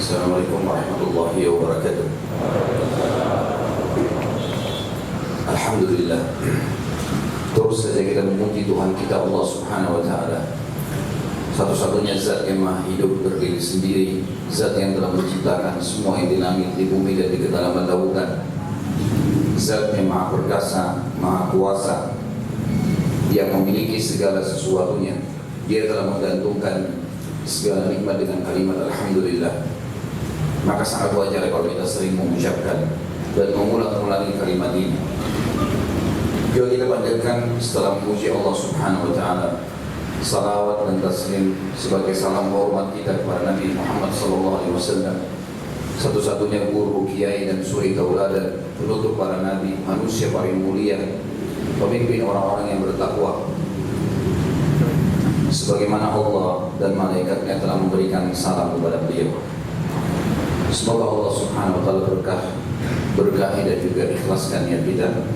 Assalamualaikum warahmatullahi wabarakatuh. Alhamdulillah. Terus saja kita memuji Tuhan kita Allah Subhanahu wa taala. Satu-satunya zat yang maha hidup berdiri sendiri, zat yang telah menciptakan semua yang di langit, di bumi dan di kedalaman lautan. Zat yang maha perkasa, maha kuasa, yang memiliki segala sesuatunya. Dia telah menggantungkan segala nikmat dengan kalimat Alhamdulillah. Maka sangat wajar kalau kita sering mengucapkan dan mengulang-ulangi kalimat ini. Juga kita panjatkan setelah memuji Allah Subhanahu wa taala, salawat dan taslim sebagai salam hormat kita kepada Nabi Muhammad SAW, satu-satunya guru, kiai dan suri tauladan, penutup para nabi, manusia paling mulia, pemimpin orang-orang yang bertakwa. Sebagaimana Allah dan malaikatnya telah memberikan salam kepada beliau. Semoga Allah Subhanahu wa taala berkahi dan juga ikhlaskan niat kita.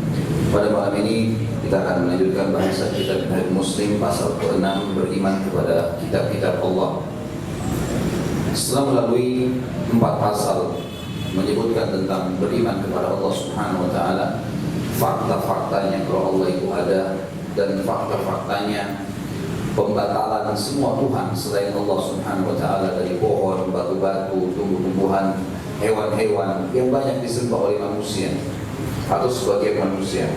Pada malam ini kita akan melanjutkan bahasa kitab Muslim pasal ke-6, beriman kepada kitab-kitab Allah. Setelah melalui 4 pasal menyebutkan tentang beriman kepada Allah Subhanahu wa taala, fakta-faktanya kalau Allah itu ada, dan fakta-faktanya pembatalan semua Tuhan selain Allah Subhanahu wa taala, dari pohon, batu-batu, tumbuh-tumbuhan, hewan-hewan yang banyak disembah oleh manusia atau sebagian manusia.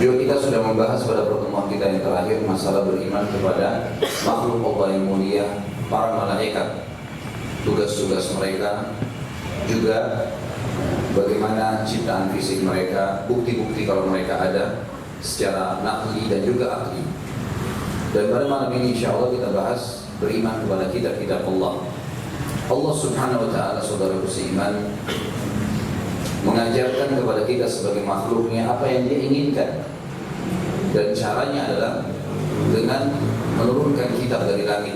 Juga kita sudah membahas pada pertemuan kita yang terakhir masalah beriman kepada makhluk Allah yang mulia, para malaikat, tugas-tugas mereka, juga bagaimana ciptaan fisik mereka, bukti-bukti kalau mereka ada secara nakli dan juga akli. Dan pada malam ini insya Allah kita bahas beriman kepada kitab-kitab Allah. Allah Subhanahu wa taala, saudaraku seiman, mengajarkan kepada kita sebagai makhluknya apa yang dia inginkan. Dan caranya adalah dengan menurunkan kitab dari langit.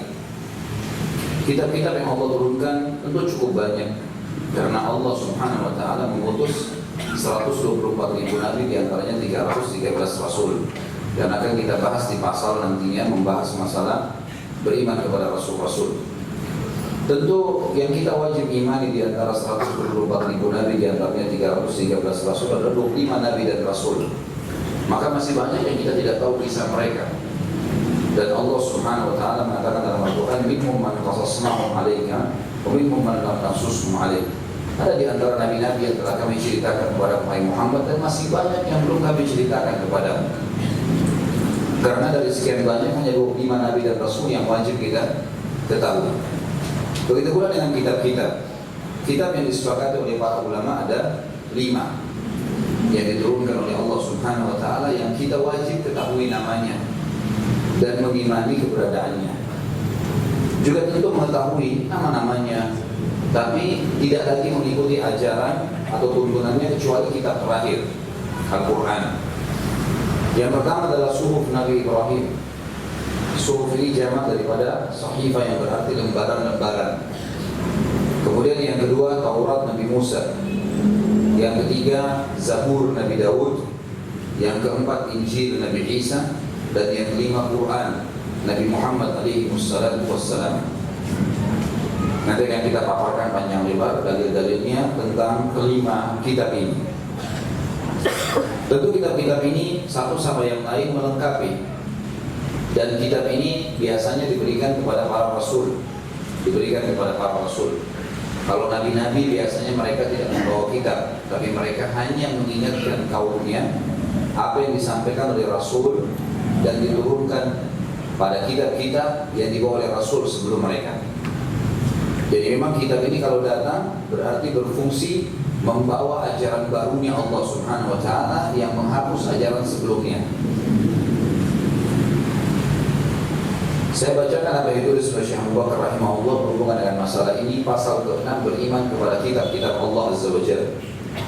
Kitab-kitab yang Allah turunkan tentu cukup banyak, karena Allah Subhanahu wa taala mengutus 124.000 nabi, diantaranya 313 rasul. Dan akan kita bahas di pasal nantinya membahas masalah beriman kepada rasul-rasul. Tentu yang kita wajib imani di antara 124.000 nabi, di antaranya 313 rasul, adalah 25 nabi dan rasul. Maka masih banyak yang kita tidak tahu kisah mereka. Dan Allah Subhanahu wa taala mengatakan dalam Al-Qur'an, "Minhum man qasasnahu 'alaika wa minhum man lam naqsushum 'alaik." Ada di antara nabi-nabi yang telah kami ceritakan kepada Muhammad, dan masih banyak yang belum kami ceritakan kepada. Karena dari sekian banyak hanya 25 nabi dan rasul yang wajib kita ketahui. Begitu pula dengan kitab-kitab. Kitab yang disepakati oleh para ulama ada 5 yang diturunkan oleh Allah Subhanahu wa taala, yang kita wajib ketahui namanya dan mengimani keberadaannya. Juga tentu mengetahui nama-namanya, tapi tidak lagi mengikuti ajaran atau tuntunannya kecuali kitab terakhir, Al-Quran. Yang pertama adalah suhuf Nabi Ibrahim. Suhuf ini jamak daripada sahifah yang berarti lembaran-lembaran. Kemudian yang kedua Taurat Nabi Musa. Yang ketiga Zabur Nabi Daud. Yang keempat Injil Nabi Isa. Dan yang kelima Quran Nabi Muhammad alaihi wassalam. Nanti yang kita paparkan panjang lebar dalil-dalilnya tentang kelima kitab ini. Tentu kitab-kitab ini satu sama yang lain melengkapi. Dan kitab ini biasanya diberikan kepada para rasul. Kalau nabi-nabi biasanya mereka tidak membawa kitab, tapi mereka hanya mengingatkan kaumnya apa yang disampaikan oleh rasul dan diturunkan pada kitab-kitab yang dibawa oleh rasul sebelum mereka. Jadi memang kitab ini kalau datang berarti berfungsi membawa ajaran barunya Allah Subhanahu wa taala yang menghapus ajaran sebelumnya. Saya bacakan apa yang ditulis oleh Syekh Abu Bakar rahimahullah berhubungan dengan masalah ini, pasal ke-6, beriman kepada kitab-kitab Allah Azza wa Jalla.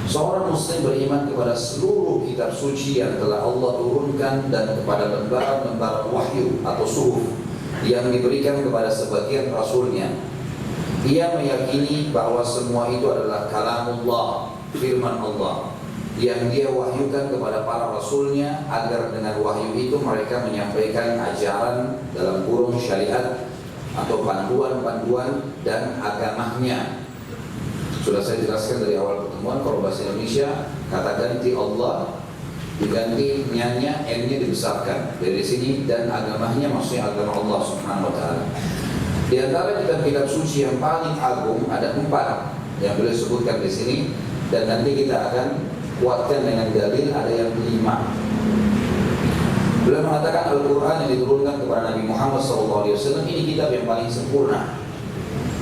Seorang muslim beriman kepada seluruh kitab suci yang telah Allah turunkan dan kepada lembaran-lembaran wahyu atau suhuf yang diberikan kepada sebagian rasulnya. Ia meyakini bahwa semua itu adalah kalamullah, firman Allah, yang dia wahyukan kepada para rasulnya agar dengan wahyu itu mereka menyampaikan ajaran dalam kurung syariat atau panduan-panduan dan agamanya. Sudah saya jelaskan dari awal pertemuan, kalau bahasa Indonesia kata ganti Allah diganti nya, n-nya dibesarkan dari sini, dan agamanya maksudnya agama Allah Subhanahu wa taala. Di antara kitab-kitab suci yang paling agung ada 4 yang boleh sebutkan di sini, dan nanti kita akan kuatkan dengan dalil ada yang 5. Beliau mengatakan Al-Quran yang diturunkan kepada Nabi Muhammad SAW ini kitab yang paling sempurna,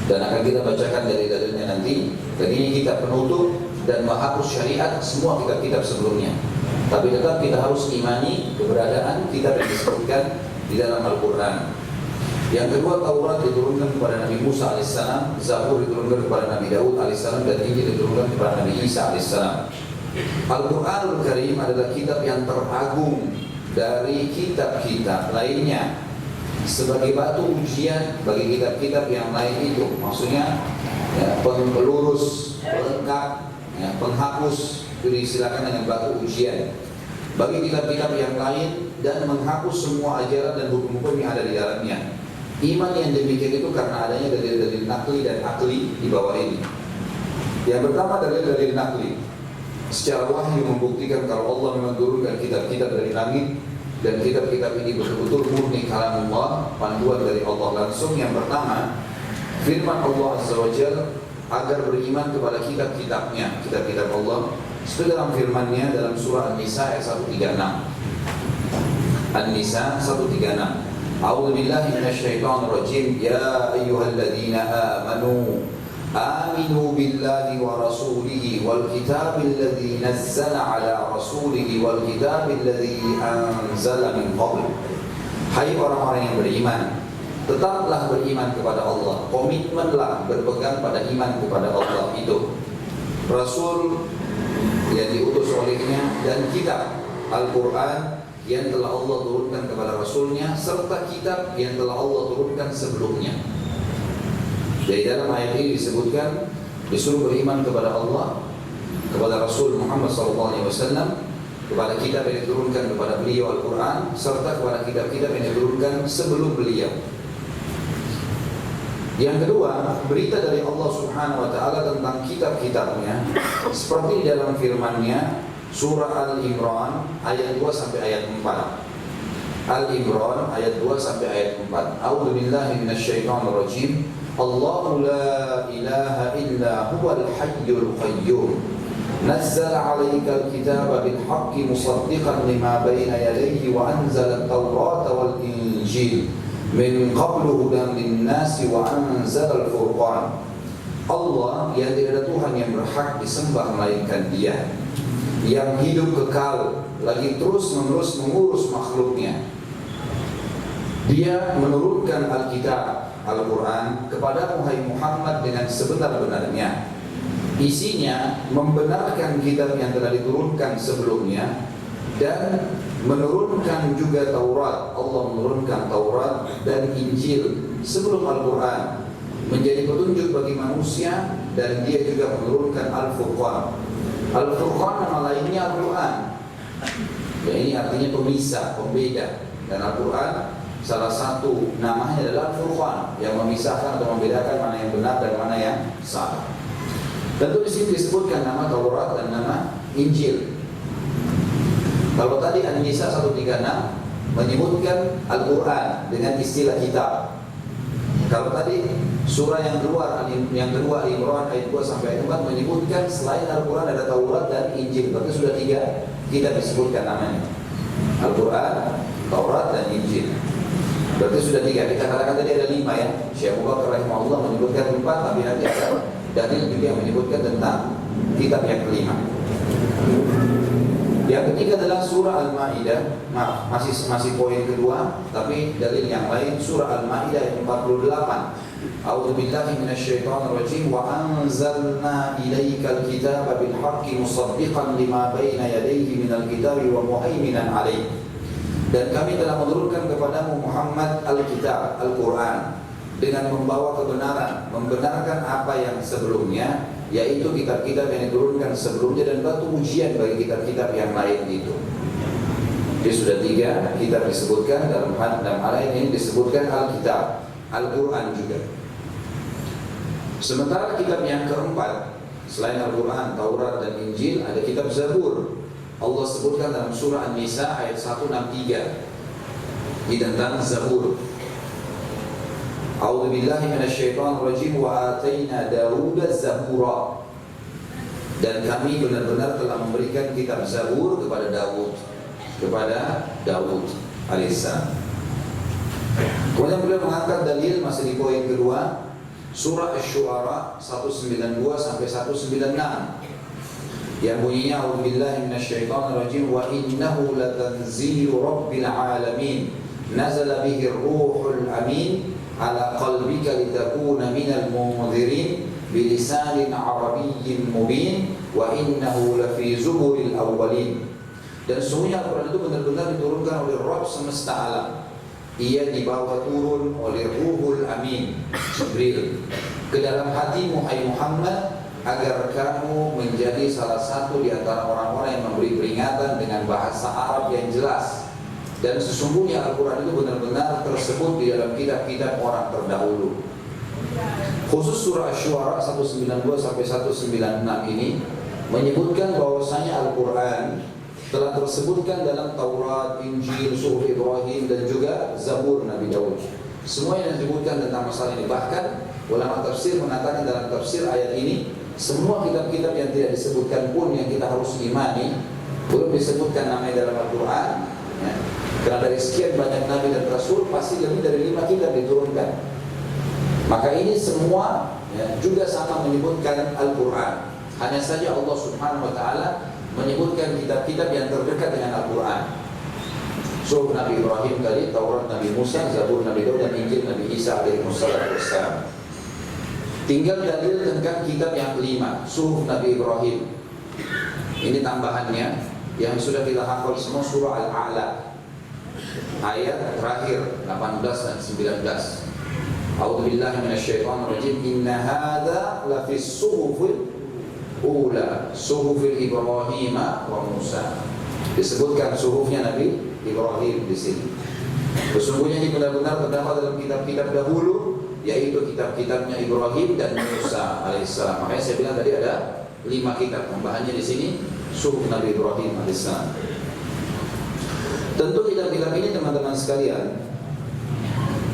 dan akan kita bacakan dari dalilnya nanti. Dan ini kitab penutup dan menghapus syariat semua kitab-kitab sebelumnya. Tapi tetap kita harus imani keberadaan kitab yang disebutkan di dalam Al-Quran. Yang kedua, Taurat diturunkan kepada Nabi Musa AS, Zabur diturunkan kepada Nabi Daud AS, dan Injil diturunkan kepada Nabi Isa AS. Al-Quranul Karim adalah kitab yang teragung dari kitab-kitab lainnya, sebagai batu ujian bagi kitab-kitab yang lain itu. Maksudnya ya, pelurus, pelengkap, ya, penghapus, disilakan dengan batu ujian bagi kitab-kitab yang lain, dan menghapus semua ajaran dan hukum-hukum yang ada di dalamnya. Iman yang demikian itu karena adanya dalil-dalil nakli dan akli di bawah ini. Yang pertama, dalil-dalil nakli. Secara wahyu membuktikan kalau Allah memang turunkan kitab-kitab dari langit, dan kitab-kitab ini betul-betul murni kalamullah, panduan dari Allah langsung. Yang pertama, firman Allah Azza wa Jalla agar beriman kepada kitab-kitabnya, kitab-kitab Allah, seperti dalam firman-Nya dalam surah An-Nisa ayat 136. An-Nisa 136. A'udzu billahi minasyaitonir rajim. Ya ayyuhalladzina amanu آمنوا بالله ورسوله والكتاب الذي نزل على رسوله والكتاب الذي أنزل من قبل. Hai orang-orang yang beriman, tetaplah beriman kepada Allah, komitmenlah berpegang pada iman kepada Allah itu, Rasul yang diutus olehnya, dan kitab Al-Quran yang telah Allah turunkan kepada Rasulnya, serta kitab yang telah Allah turunkan sebelumnya. Dari dalam ayat ini disebutkan disuruh beriman kepada Allah, kepada Rasul Muhammad SAW, kepada kitab yang diturunkan kepada beliau Al-Quran, serta kepada kitab-kitab yang diturunkan sebelum beliau. Yang kedua, berita dari Allah Subhanahu wa taala tentang kitab-kitabnya, seperti di dalam firman-Nya surah Al-Imran ayat 2 sampai ayat 4. Al-Imran ayat 2 sampai ayat 4. A'udzu billahi minasyaitonir rajim. Allahu la ilaha illa huwal hayyul qayyum. Nazzala 'alaikal kitaba bil haqqi musaddiqan lima baina yadayhi wa anzala at-taurata wal injil min qablu hudan lin-nasi wa anzala al-furqan. Allah yang tidak ada Tuhan yang berhak disembah melainkan Dia, yang hidup kekal lagi terus-menerus mengurus makhluknya. Dia menurunkan Alkitab Al-Quran kepada Muhammad dengan sebenar-benarnya. Isinya membenarkan kitab yang telah diturunkan sebelumnya, dan menurunkan juga Taurat. Allah menurunkan Taurat dan Injil sebelum Al-Quran, menjadi petunjuk bagi manusia, dan dia juga menurunkan Al-Furqan. Al-Furqan nama lainnya Al-Quran. Ya, ini artinya pemisah, pembeda. Dan Al-Quran salah satu namanya adalah Al-Furqan, yang memisahkan atau membedakan mana yang benar dan mana yang salah. Tentu di sini disebutkan nama Taurat dan nama Injil. Kalau tadi An-Nisa 136 menyebutkan Al-Quran dengan istilah kitab. Kalau tadi surah yang kedua Al-Imran ayat 2 sampai ayat 4 menyebutkan selain Al-Quran ada Taurat dan Injil. Berarti sudah 3 kitab disebutkan namanya. Al-Quran, Taurat dan Injil. Berarti sudah 3. Kita katakan tadi ada 5 ya. Syekh Abu Bakar rahimahullah menyebutkan 4, tapi nanti ada dalil juga yang menyebutkan tentang kitab yang kelima. Yang ketiga adalah surah Al-Maidah. Maaf, masih poin kedua, tapi dalil yang lain surah Al-Maidah ayat 48. A'udzu billahi minasyaitonir rajim. Wa anzalna ilaikal kitaba bil haqqi musaddiqan lima baina yadayhi minal kitabi wa muhaiminan 'alaihi. Dan kami telah menurunkan kepadamu Muhammad Al-Kitab, Al-Quran, dengan membawa kebenaran, membenarkan apa yang sebelumnya, yaitu kitab-kitab yang diturunkan sebelumnya, dan batu ujian bagi kitab-kitab yang lain itu. Jadi sudah 3 kitab disebutkan dalam ayat ini disebutkan Al-Kitab. Al-Quran juga. Sementara kitab yang keempat selain Al-Quran, Taurat dan Injil, ada kitab Zabur. Allah sebutkan dalam surah An-Nisa ayat 163 tentang Zabur. A'udzu billahi minasyaitonir rajim wa ataina Dauda Zabura. Dan kami benar-benar telah memberikan kitab Zabur kepada Daud alaihissalam. Kemudian beliau mengangkat dalil masih di poin kedua, surah Asy-Syu'ara 192 sampai 196 yang bunyinya a'udzubillahi minasyaitonir rajim wa innahu latanzilu rabbil alamin nazala bihi ruhul amin ala qalbika litakuna minal munzirin bilisanin arabiyyin mubin wa innahu lafi zuburil awwalin. Dan sesungguhnya Al-Quran itu benar-benar diturunkan oleh Rabb semesta alam. Ia dibawa turun oleh Ruhul Amin, Jibril, ke dalam hatimu hai Muhammad, agar kamu menjadi salah satu di antara orang-orang yang memberi peringatan dengan bahasa Arab yang jelas. Dan sesungguhnya Al-Quran itu benar-benar tersebut di dalam kitab-kitab orang terdahulu. Khusus surah Asy-Syu'ara 192 sampai 196 ini menyebutkan bahwasanya Al-Quran telah tersebutkan dalam Taurat, Injil, Suhuf Ibrahim dan juga Zabur Nabi Daud. Semua yang disebutkan tentang masalah ini. Bahkan ulama tafsir mengatakan dalam tafsir ayat ini, semua kitab-kitab yang tidak disebutkan pun yang kita harus imani, belum disebutkan namanya dalam Al-Quran ya. Karena dari sekian banyak Nabi dan Rasul pasti lebih dari 5 kitab diturunkan. Maka ini semua ya, juga sama menyebutkan Al-Quran. Hanya saja Allah Subhanahu Wa Taala menyebutkan kitab-kitab yang terdekat dengan Al-Quran. Suhuf Nabi Ibrahim tadi, Taurat Nabi Musa, Zabur Nabi Daud dan Injil Nabi Isa alaihissalam. Tinggal dalil tentang kitab yang kelima, Suhuf Nabi Ibrahim. Ini tambahannya yang sudah kita hafal semua, surah Al-A'la ayat terakhir 18 dan 19. A'udzu billahi minasyaitonir rajim. Inna hadza lafis suhufil ula suhufil Ibrahim wa Musa. Disebutkan suhufnya Nabi Ibrahim di sini. Sesungguhnya ini benar-benar terdapat dalam kitab-kitab dahulu, yaitu kitab-kitabnya Ibrahim dan Musa alaihissalam. Makanya saya bilang tadi ada 5 kitab. Tambahannya di sini suhuf Nabi Ibrahim alaihissalam. Tentu kitab-kitab ini teman-teman sekalian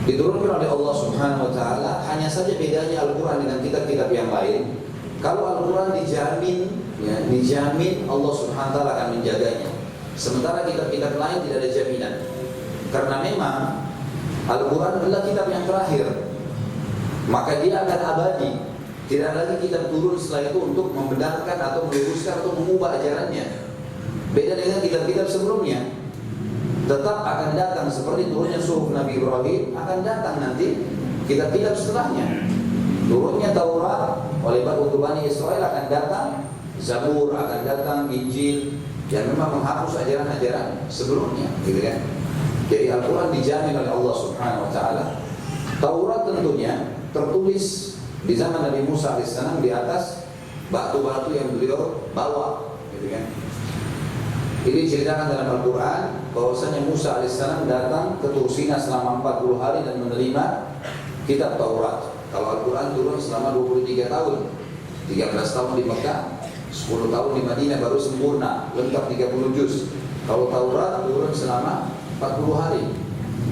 diturunkan oleh Allah Subhanahu Wa Taala. Hanya saja bedanya Al-Quran dengan kitab-kitab yang lain. Kalau Al-Quran dijamin, ya, dijamin Allah Subhanahu Wa Taala akan menjaganya. Sementara kitab-kitab lain tidak ada jaminan. Karena memang Al-Quran adalah kitab yang terakhir, maka dia akan abadi. Tidak lagi kitab turun setelah itu untuk membenarkan atau meluruskan atau mengubah ajarannya. Beda dengan kitab-kitab sebelumnya. Tetap akan datang seperti turunnya suhuf Nabi Ibrahim, akan datang nanti kitab-kitab setelahnya. Turunnya Taurat oleh Bani Israel akan datang, Zabur akan datang, Injil yang memang menghapus ajaran-ajaran sebelumnya, gitu kan? Jadi Al-Quran dijamin oleh Allah Subhanahu Wa Taala. Taurat tentunya tertulis di zaman Nabi Musa alaihissalam di atas batu-batu yang beliau bawa, gitu kan? Ini diceritakan dalam Al-Quran bahwasanya Musa alaihissalam datang ke Tursina selama 40 hari dan menerima kitab Taurat. Kalau Al-Quran turun selama 23 tahun, 13 tahun di Mekah, 10 tahun di Madinah baru sempurna, lengkap 30 juz. Kalau Taurat turun selama 40 hari,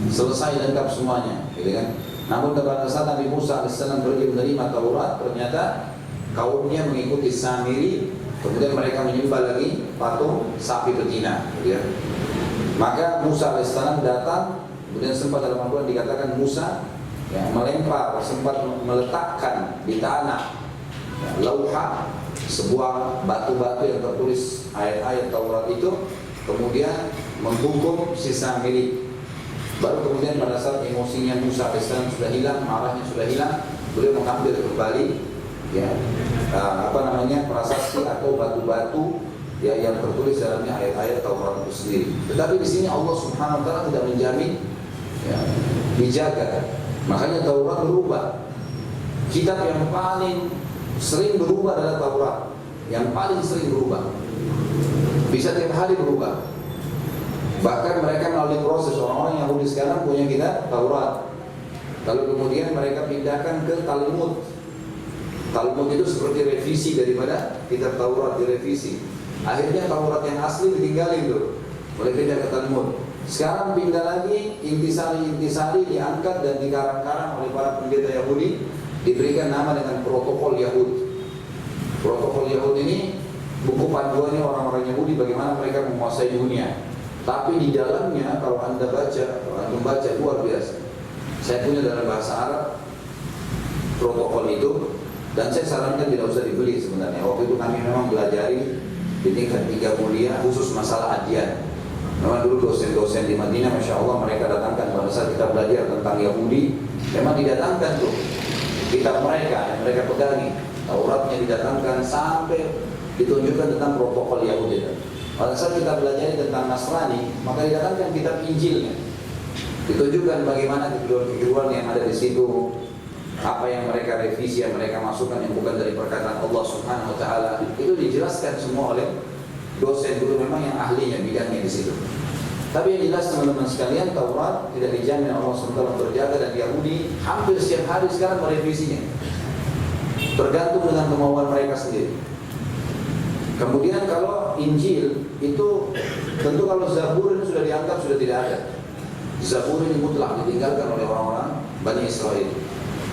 selesai lengkap semuanya, gitu kan? Namun pada saat Nabi Musa alaihissalam pergi menerima Taurat, ternyata kaumnya mengikuti Samiri. Kemudian mereka menyembah lagi patung sapi betina, ya. Maka Musa alaihissalam datang, kemudian sempat dalam Al-Quran dikatakan Musa ya, melempar, sempat meletakkan di tanah ya, lauha, sebuah batu-batu yang tertulis ayat-ayat Taurat itu, kemudian menghukum si Samiri. Baru kemudian pada saat emosinya Musa alaihissalam sudah hilang, marahnya sudah hilang, beliau mengambil kembali ya, prasasti atau batu-batu ya, yang tertulis dalamnya ayat-ayat Taurat itu sendiri. Tetapi di sini Allah Subhanahu Wa Taala tidak menjamin ya, dijaga. Makanya Taurat berubah. Kitab yang paling sering berubah adalah Taurat. Yang paling sering berubah. Bisa tiap hari berubah. Bahkan mereka melalui proses, orang-orang Yahudi sekarang punya kitab Taurat. Lalu kemudian mereka pindahkan ke Talmud. Talmud itu seperti revisi daripada kitab Taurat, direvisi. Akhirnya Taurat yang asli ditinggalin tuh, mulai pindah ke Talmud. Sekarang pindah lagi, intisari diangkat dan dikarang-karang oleh para pendeta Yahudi, diberikan nama dengan protokol Yahud. Protokol Yahud ini buku panduannya orang-orang Yahudi bagaimana mereka menguasai dunia. Tapi di dalamnya kalau Anda membaca luar biasa. Saya punya dalam bahasa Arab protokol itu, dan saya sarankan tidak usah dibeli sebenarnya. Waktu itu kami memang belajari di tingkat 3 kuliah khusus masalah adian. Memang dulu dosen-dosen di Madinah, Masya Allah, mereka datangkan pada saat kita belajar tentang Yahudi, memang didatangkan tuh kitab mereka yang mereka pegangi, Tauratnya didatangkan sampai ditunjukkan tentang protokol Yahudi. Pada saat kita belajar tentang Nasrani, maka didatangkan kitab Injilnya, ditunjukkan bagaimana kekeluaran yang ada di situ, apa yang mereka revisi, yang mereka masukkan yang bukan dari perkataan Allah Subhanahu Wa Taala. Itu dijelaskan semua oleh dosen dulu memang yang ahlinya bidangnya di situ. Tapi yang jelas teman-teman sekalian, Taurat tidak dijamin Allah SWT terjaga, dan Yahudi hampir setiap hari sekarang merevisinya, tergantung dengan kemauan mereka sendiri. Kemudian kalau Injil itu tentu, kalau Zabur ini sudah dianggap sudah tidak ada. Zabur ini mutlak ditinggalkan oleh orang-orang Bani Israel.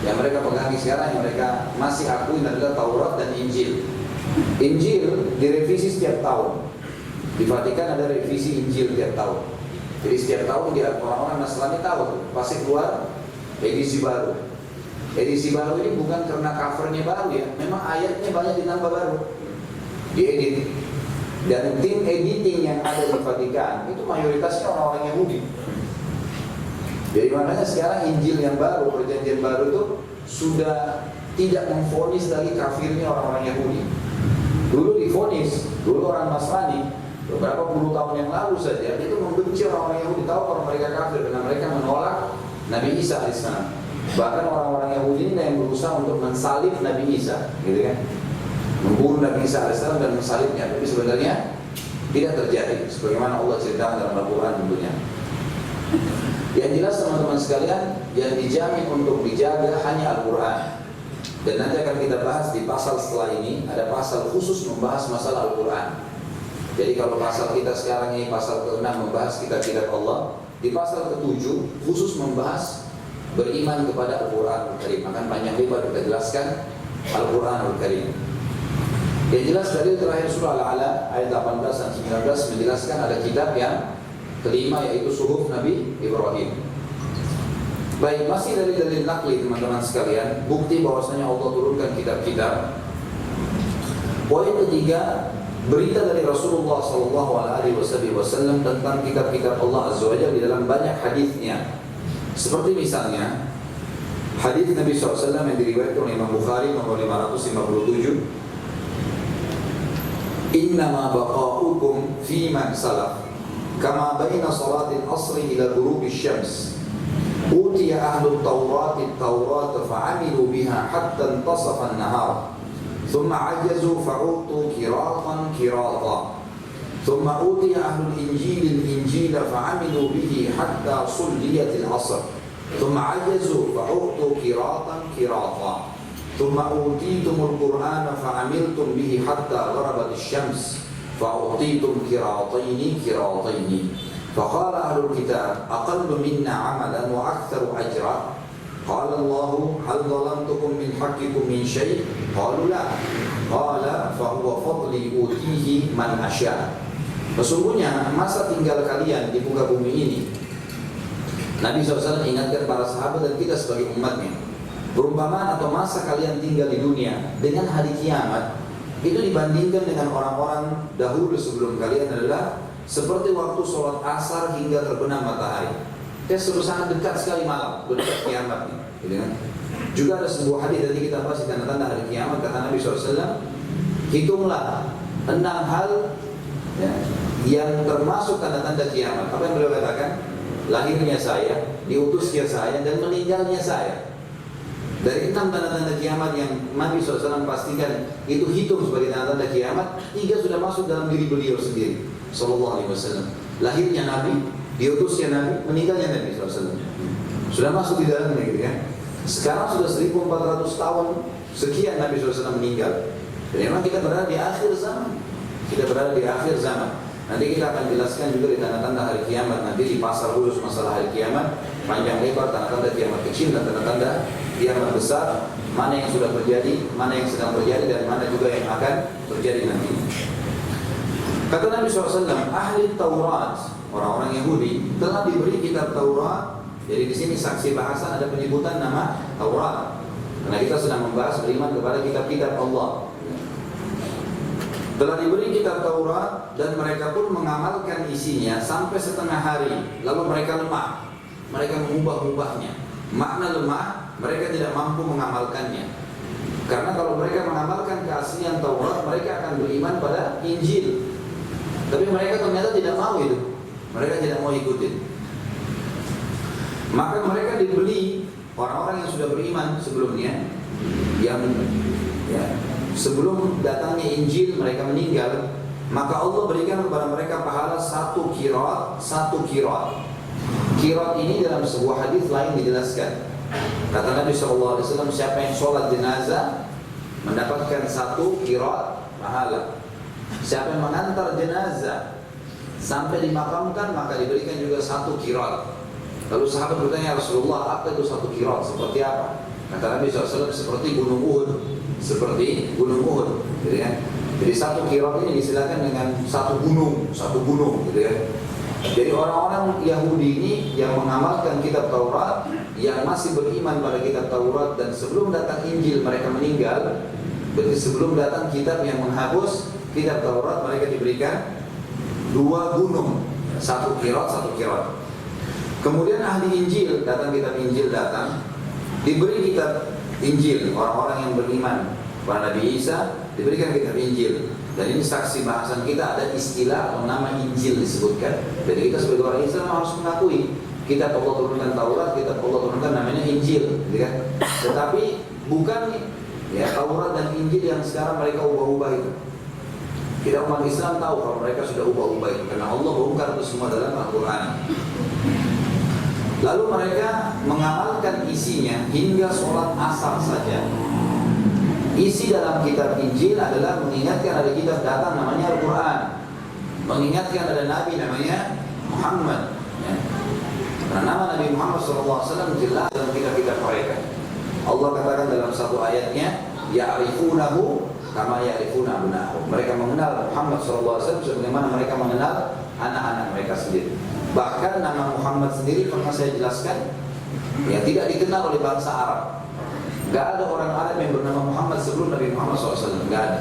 Yang mereka pegangi sekarang, yang mereka masih akui adalah Taurat dan Injil. Injil direvisi setiap tahun. Di Vatikan ada revisi Injil setiap tahun. Jadi setiap tahun orang-orang Nasrani tahu pasti keluar edisi baru. Edisi baru ini bukan karena covernya baru ya, memang ayatnya banyak ditambah baru, diedit. Dan tim editing yang ada di Vatikan itu mayoritasnya orang-orang Yahudi. Jadi makanya sekarang Injil yang baru, perjanjian baru itu sudah tidak memvonis lagi kafirnya orang-orang Yahudi. Dulu divonis, dulu orang Nasrani beberapa puluh tahun yang lalu saja itu membenci orang-orang Yahudi, tahu kalau mereka kafir karena mereka menolak Nabi Isa alaihissalam. Bahkan orang-orang Yahudi ini yang berusaha untuk mensalib Nabi Isa, gitu kan, membunuh Nabi Isa alaihissalam dan mensalibnya. Tapi sebenarnya tidak terjadi, sebagaimana Allah ceritakan dalam Al-Quran tentunya. Yang jelas teman-teman sekalian, yang dijamin untuk dijaga hanya Al-Quran. Dan nanti akan kita bahas di pasal setelah ini, ada pasal khusus membahas masalah Al-Quran. Jadi kalau pasal kita sekarang ini pasal ke-6 membahas kitab-kitab Allah, di pasal ke-7 khusus membahas beriman kepada Al-Quran Al-Karim. Akan panjang lebar kita jelaskan Al-Quran Al-Karim. Yang jelas dari terakhir surah Al-A'la ayat 18 dan 19 menjelaskan ada kitab yang kelima, yaitu suhuf Nabi Ibrahim. Baik, masih dari dalil nakli teman-teman sekalian, bukti bahwasanya Allah turunkan kitab-kitab. Poin ketiga, berita dari Rasulullah SAW tentang kitab-kitab Allah Azza wa Jalla di dalam banyak hadisnya. Seperti misalnya hadis Nabi SAW yang diriwayatkan oleh Imam Bukhari nomor 557, "Innama baqa'ukum fi man salaf kama baina salatil asri ila ghurubi syams. Utiya ahlul tawrati at-tawrata fa'amilu biha hatta intasafa an-nahar. Thumma ajazu fa'utu kiratan kirata. Thumma utiya ahlul injil al-injila fa'amilu bihi hatta sulliyat al-asr. Thumma ajazu fa'utu kiratan kirata. Thumma utitumul qur'ana fa'amiltum bihi hatta gharabat asy-syams. Fa'utitum kirataini kirataini. فقال أهل الكتاب أقل منا عملا وأكثر أجرا. قال الله هل ظلمتكم من حقكم من شيء؟ قالوا لا. قال فهو فضلي أوتيه من أشاء. Sesungguhnya masa tinggal kalian di muka bumi ini, Nabi SAW ingatkan para sahabat dan kita sebagai umatnya, perumpamaan atau masa kalian tinggal di dunia dengan hari kiamat itu dibandingkan dengan orang-orang dahulu sebelum kalian adalah seperti waktu sholat asar hingga terbenam matahari. Sudah sangat dekat sekali malam, dekat kiamat nih, gitu kan? Juga ada sebuah hadis tadi kita bahas tanda-tanda hari kiamat, kata Nabi SAW, hitunglah 6 hal ya, yang termasuk tanda-tanda kiamat. Apa yang beliau katakan? Lahirnya saya, diutusnya saya, dan meninggalnya saya. Dari 6 tanda-tanda kiamat yang Nabi SAW pastikan itu hitung sebagai tanda-tanda kiamat, 3 sudah masuk dalam diri beliau sendiri Sallallahu Alaihi Wasallam. Lahirnya Nabi, diutusnya Nabi, meninggalnya Nabi SAW. Sudah masuk di dalamnya gitu ya. Sekarang sudah 1400 tahun sekian Nabi SAW meninggal. Dan memang kita berada di akhir zaman. Kita berada di akhir zaman. Nanti kita akan jelaskan juga di tanda-tanda hari kiamat. Nanti di pasal khusus masalah hari kiamat, panjang lebar tanda-tanda kiamat kecil dan tanda-tanda kiamat besar, mana yang sudah terjadi, mana yang sedang terjadi, dan mana juga yang akan terjadi nanti. Kata Nabi SAW, ahli Taurat, orang-orang Yahudi telah diberi kitab Taurat. Jadi di sini saksi bahasan ada penyebutan nama Taurat. Karena kita sedang membahas beriman kepada kitab-kitab Allah. Telah diberi kitab Taurat dan mereka pun mengamalkan isinya sampai setengah hari. Lalu mereka lemah. Mereka mengubah-ubahnya. Makna lemah, mereka tidak mampu mengamalkannya. Karena kalau mereka mengamalkan keaslian Taurat, mereka akan beriman pada Injil. Tapi mereka ternyata tidak mau itu. Mereka tidak mau ikutin. Maka mereka dibeli orang-orang yang sudah beriman sebelumnya, yang sebelum datangnya Injil mereka meninggal, maka Allah berikan kepada mereka pahala satu kirat. Kirat ini dalam sebuah hadis lain dijelaskan. Kata Nabi SAW, siapa yang sholat jenazah mendapatkan satu kirat pahala. Siapa yang mengantar jenazah sampai dimakamkan maka diberikan juga satu kirat. Lalu sahabat bertanya, Rasulullah, apa itu satu kirat? Seperti apa? Kata Nabi SAW, seperti gunung Uhud. Seperti gunung Uhud, gitu ya. Jadi satu kirat ini disilakan dengan satu gunung, gitu ya. Jadi orang-orang Yahudi ini yang mengamalkan kitab Taurat, yang masih beriman pada kitab Taurat, dan sebelum datang Injil mereka meninggal. Berarti sebelum datang kitab yang menghapus kitab Taurat, mereka diberikan dua gunung, satu kirat. Kemudian ahli Injil, datang kitab Injil datang, diberi kitab Injil, orang-orang yang beriman pada Nabi Isa diberikan kitab Injil. Dan ini saksi bahasan kita, ada istilah atau nama Injil disebutkan. Jadi kita sebagai orang Islam harus mengakui kitab Allah turunkan Taurat, kitab Allah turunkan namanya Injil, gitu kan? Tetapi bukan ya Taurat dan Injil yang sekarang mereka ubah-ubah itu. Kita umat Islam tahu kalau mereka sudah ubah-ubah itu, karena Allah bongkar itu semua dalam Al-Quran. Lalu mereka mengamalkan isinya hingga sholat asar saja. Isi dalam kitab Injil adalah mengingatkan ada kitab datang namanya Al-Quran, mengingatkan ada Nabi namanya Muhammad ya. Karena nama Nabi Muhammad SAW jelas dalam kitab-kitab mereka. Allah katakan dalam satu ayatnya, ya'rifunahu kama ya'rifuna abna'ahum. Mereka mengenal Muhammad SAW sebagaimana mereka mengenal anak-anak mereka sendiri. Bahkan nama Muhammad sendiri pernah saya jelaskan, ya tidak dikenal oleh bangsa Arab. Gak ada orang Arab yang bernama Muhammad sebelum Nabi Muhammad SAW. Gak ada.